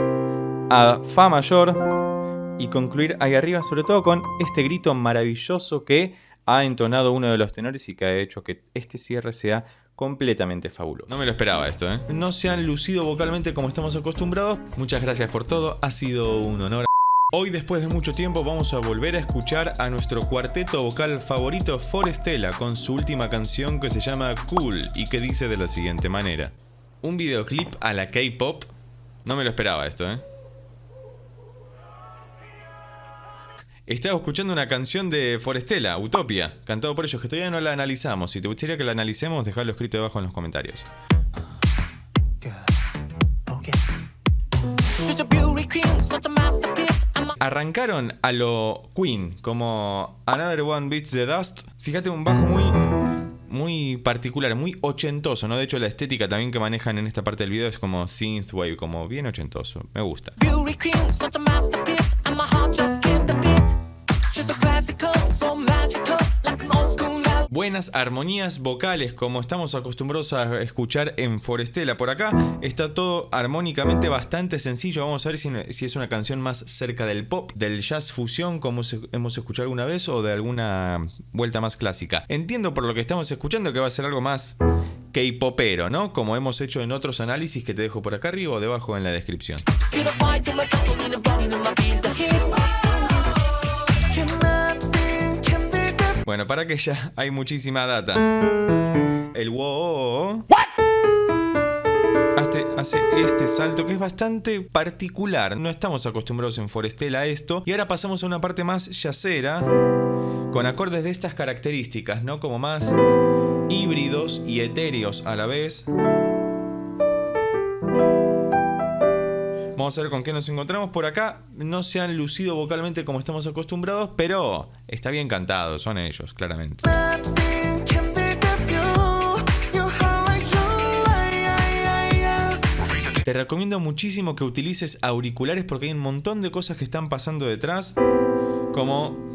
a Fa mayor y concluir ahí arriba, sobre todo con este grito maravilloso que ha entonado uno de los tenores y que ha hecho que este cierre sea completamente fabuloso. No me lo esperaba esto, ¿eh? No se han lucido vocalmente como estamos acostumbrados. Muchas gracias por todo, ha sido un honor. Hoy, después de mucho tiempo, vamos a volver a escuchar a nuestro cuarteto vocal favorito, Forestella, con su última canción que se llama Cool y que dice de la siguiente manera. Un videoclip a la K-pop. No me lo esperaba esto, ¿eh? Estaba escuchando una canción de Forestella, Utopia, cantado por ellos, que todavía no la analizamos. Si te gustaría que la analicemos, dejadlo escrito debajo en los comentarios. Arrancaron a lo Queen, como Another One Beats the Dust. Fíjate, un bajo muy particular, muy ochentoso, ¿no? De hecho, la estética también que manejan en esta parte del video es como synthwave, como bien ochentoso. Me gusta. Buenas armonías vocales, como estamos acostumbrados a escuchar en Forestella. Por acá está todo armónicamente bastante sencillo. Vamos a ver si es una canción más cerca del pop, del jazz fusión, como hemos escuchado alguna vez, o de alguna vuelta más clásica. Entiendo por lo que estamos escuchando que va a ser algo más K-popero, ¿no? Como hemos hecho en otros análisis que te dejo por acá arriba o debajo en la descripción. Bueno, para que ya hay muchísima data. El wow hace este salto que es bastante particular. No estamos acostumbrados en Forestella a esto. Y ahora pasamos a una parte más jazzera, con acordes de estas características, ¿no? Como más híbridos y etéreos a la vez. Vamos a ver con qué nos encontramos por acá. No se han lucido vocalmente como estamos acostumbrados, pero está bien cantado, son ellos, claramente. Te recomiendo muchísimo que utilices auriculares porque hay un montón de cosas que están pasando detrás, como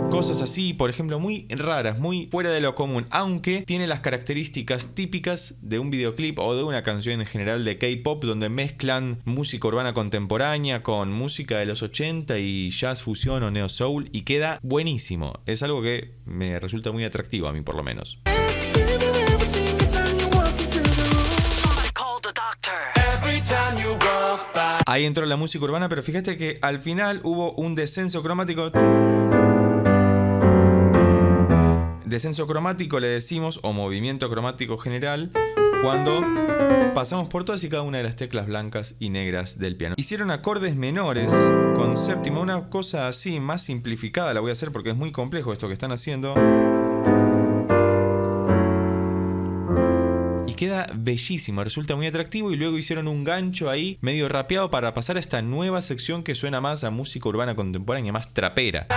cosas así, por ejemplo, muy raras, muy fuera de lo común, aunque tiene las características típicas de un videoclip o de una canción en general de K-pop, donde mezclan música urbana contemporánea con música de los 80 y jazz fusión o neo soul, y queda buenísimo. Es algo que me resulta muy atractivo a mí, por lo menos. Ahí entró la música urbana, pero fíjate que al final hubo un descenso cromático. Descenso cromático le decimos, o movimiento cromático general, cuando pasamos por todas y cada una de las teclas blancas y negras del piano. Hicieron acordes menores con séptima, una cosa así más simplificada la voy a hacer porque es muy complejo esto que están haciendo. Y queda bellísimo, resulta muy atractivo, y luego hicieron un gancho ahí medio rapeado para pasar a esta nueva sección que suena más a música urbana contemporánea, más trapera.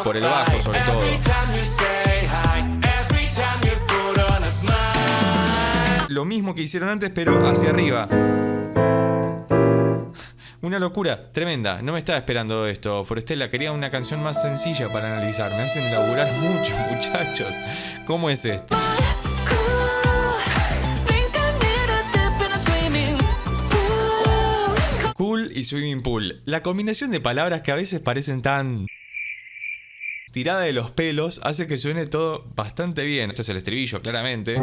Por el bajo sobre todo. Lo mismo que hicieron antes, pero hacia arriba. Una locura tremenda. No me estaba esperando esto, Forestella. Quería una canción más sencilla para analizar. Me hacen laburar mucho, muchachos. ¿Cómo es esto? Cool y swimming pool. La combinación de palabras que a veces parecen tan tirada de los pelos hace que suene todo bastante bien. Esto es el estribillo, claramente.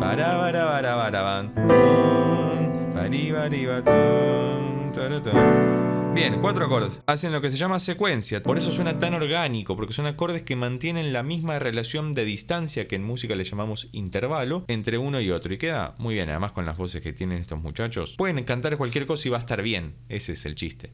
Para, para, van. Pum, pari, bari, batum, taratun. Bien, 4 acordes. Hacen lo que se llama secuencia. Por eso suena tan orgánico, porque son acordes que mantienen la misma relación de distancia que en música le llamamos intervalo entre uno y otro. Y queda muy bien, además con las voces que tienen estos muchachos. Pueden cantar cualquier cosa y va a estar bien. Ese es el chiste.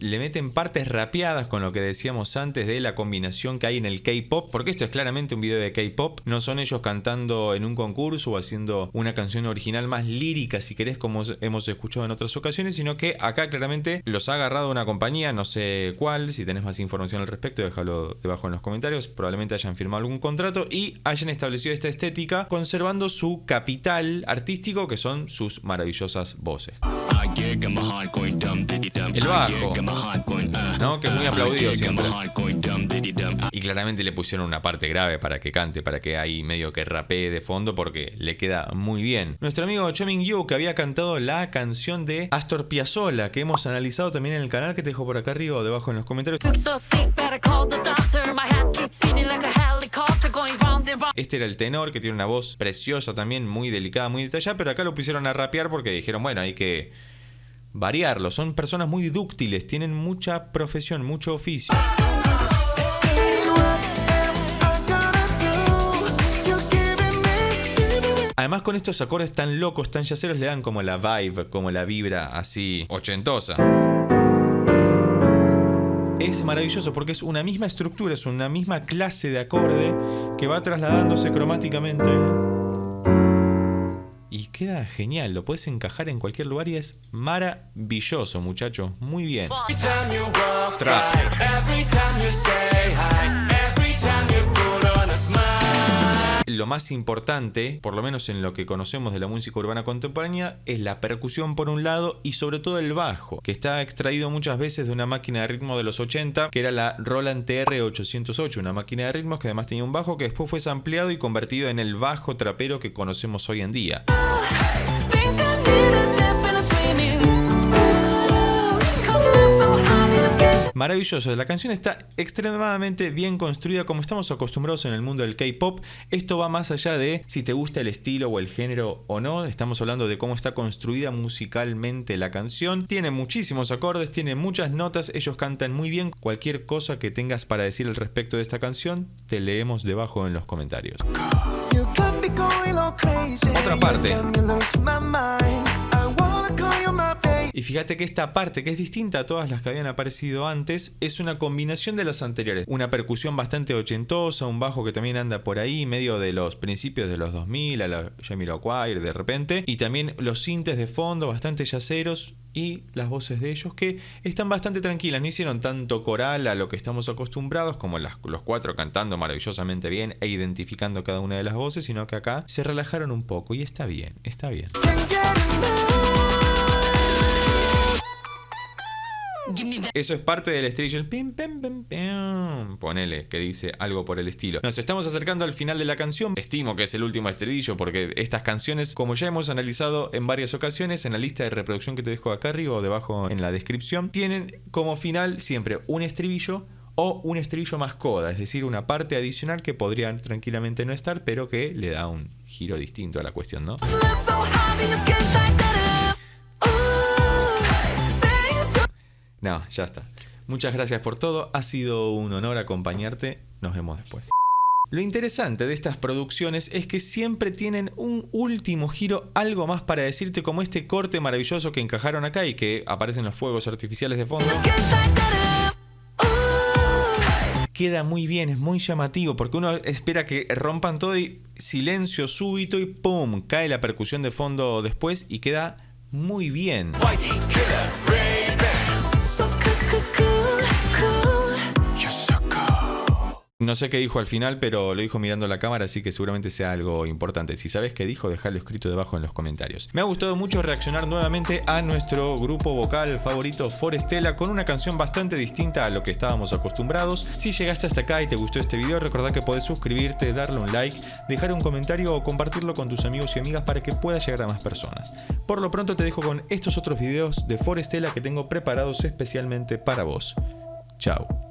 Le meten partes rapeadas con lo que decíamos antes de la combinación que hay en el K-pop, porque esto es claramente un video de K-pop, no son ellos cantando en un concurso o haciendo una canción original más lírica, si querés, como hemos escuchado en otras ocasiones, sino que acá claramente los ha agarrado una compañía, no sé cuál. Si tenés más información al respecto, déjalo debajo en los comentarios. Probablemente hayan firmado algún contrato y hayan establecido esta estética conservando su capital artístico, que son sus maravillosas voces. El bajo, ¿no? Que es muy aplaudido siempre. Y claramente le pusieron una parte grave para que cante, para que ahí medio que rapee de fondo, porque le queda muy bien. Nuestro amigo Cho Min-gyu, que había cantado la canción de Astor Piazzolla, que hemos analizado también en el canal, que te dejo por acá arriba o debajo en los comentarios. Este era el tenor, que tiene una voz preciosa también, muy delicada, muy detallada, pero acá lo pusieron a rapear porque dijeron, bueno, hay que variarlo. Son personas muy dúctiles, tienen mucha profesión, mucho oficio. Además, con estos acordes tan locos, tan yaceros, le dan como la vibe, como la vibra así ochentosa. Es maravilloso porque es una misma estructura, es una misma clase de acorde que va trasladándose cromáticamente. Y queda genial, lo puedes encajar en cualquier lugar y es maravilloso, muchachos. Muy bien. Trap. Lo más importante, por lo menos en lo que conocemos de la música urbana contemporánea, es la percusión por un lado y sobre todo el bajo, que está extraído muchas veces de una máquina de ritmo de los 80, que era la Roland TR-808, una máquina de ritmos que además tenía un bajo que después fue sampleado y convertido en el bajo trapero que conocemos hoy en día. Maravilloso, la canción está extremadamente bien construida como estamos acostumbrados en el mundo del K-pop. Esto va más allá de si te gusta el estilo o el género o no. Estamos hablando de cómo está construida musicalmente la canción. Tiene muchísimos acordes, tiene muchas notas, ellos cantan muy bien. Cualquier cosa que tengas para decir al respecto de esta canción, te leemos debajo en los comentarios. Otra parte. Y fíjate que esta parte, que es distinta a todas las que habían aparecido antes, es una combinación de las anteriores. Una percusión bastante ochentosa, un bajo que también anda por ahí, medio de los principios de los 2000, a la Jamiroquai de repente. Y también los sintes de fondo, bastante yaceros. Y las voces de ellos que están bastante tranquilas, no hicieron tanto coral a lo que estamos acostumbrados como los cuatro cantando maravillosamente bien e identificando cada una de las voces, sino que acá se relajaron un poco y está bien, está bien. Eso es parte del estribillo, el pim, pim, pim, pim. Ponele, que dice algo por el estilo. Nos estamos acercando al final de la canción. Estimo que es el último estribillo porque estas canciones, como ya hemos analizado en varias ocasiones, en la lista de reproducción que te dejo acá arriba o debajo en la descripción, tienen como final siempre un estribillo o un estribillo más coda, es decir, una parte adicional que podría tranquilamente no estar, pero que le da un giro distinto a la cuestión, ¿no? No, ya está. Muchas gracias por todo. Ha sido un honor acompañarte. Nos vemos después. Lo interesante de estas producciones es que siempre tienen un último giro, algo más para decirte, como este corte maravilloso que encajaron acá y que aparecen los fuegos artificiales de fondo. Queda muy bien, es muy llamativo porque uno espera que rompan todo y silencio súbito y ¡pum! Cae la percusión de fondo después y queda muy bien. No sé qué dijo al final, pero lo dijo mirando la cámara, así que seguramente sea algo importante. Si sabes qué dijo, dejalo escrito debajo en los comentarios. Me ha gustado mucho reaccionar nuevamente a nuestro grupo vocal favorito, Forestella, con una canción bastante distinta a lo que estábamos acostumbrados. Si llegaste hasta acá y te gustó este video, recordá que podés suscribirte, darle un like, dejar un comentario o compartirlo con tus amigos y amigas para que pueda llegar a más personas. Por lo pronto te dejo con estos otros videos de Forestella que tengo preparados especialmente para vos. Chao.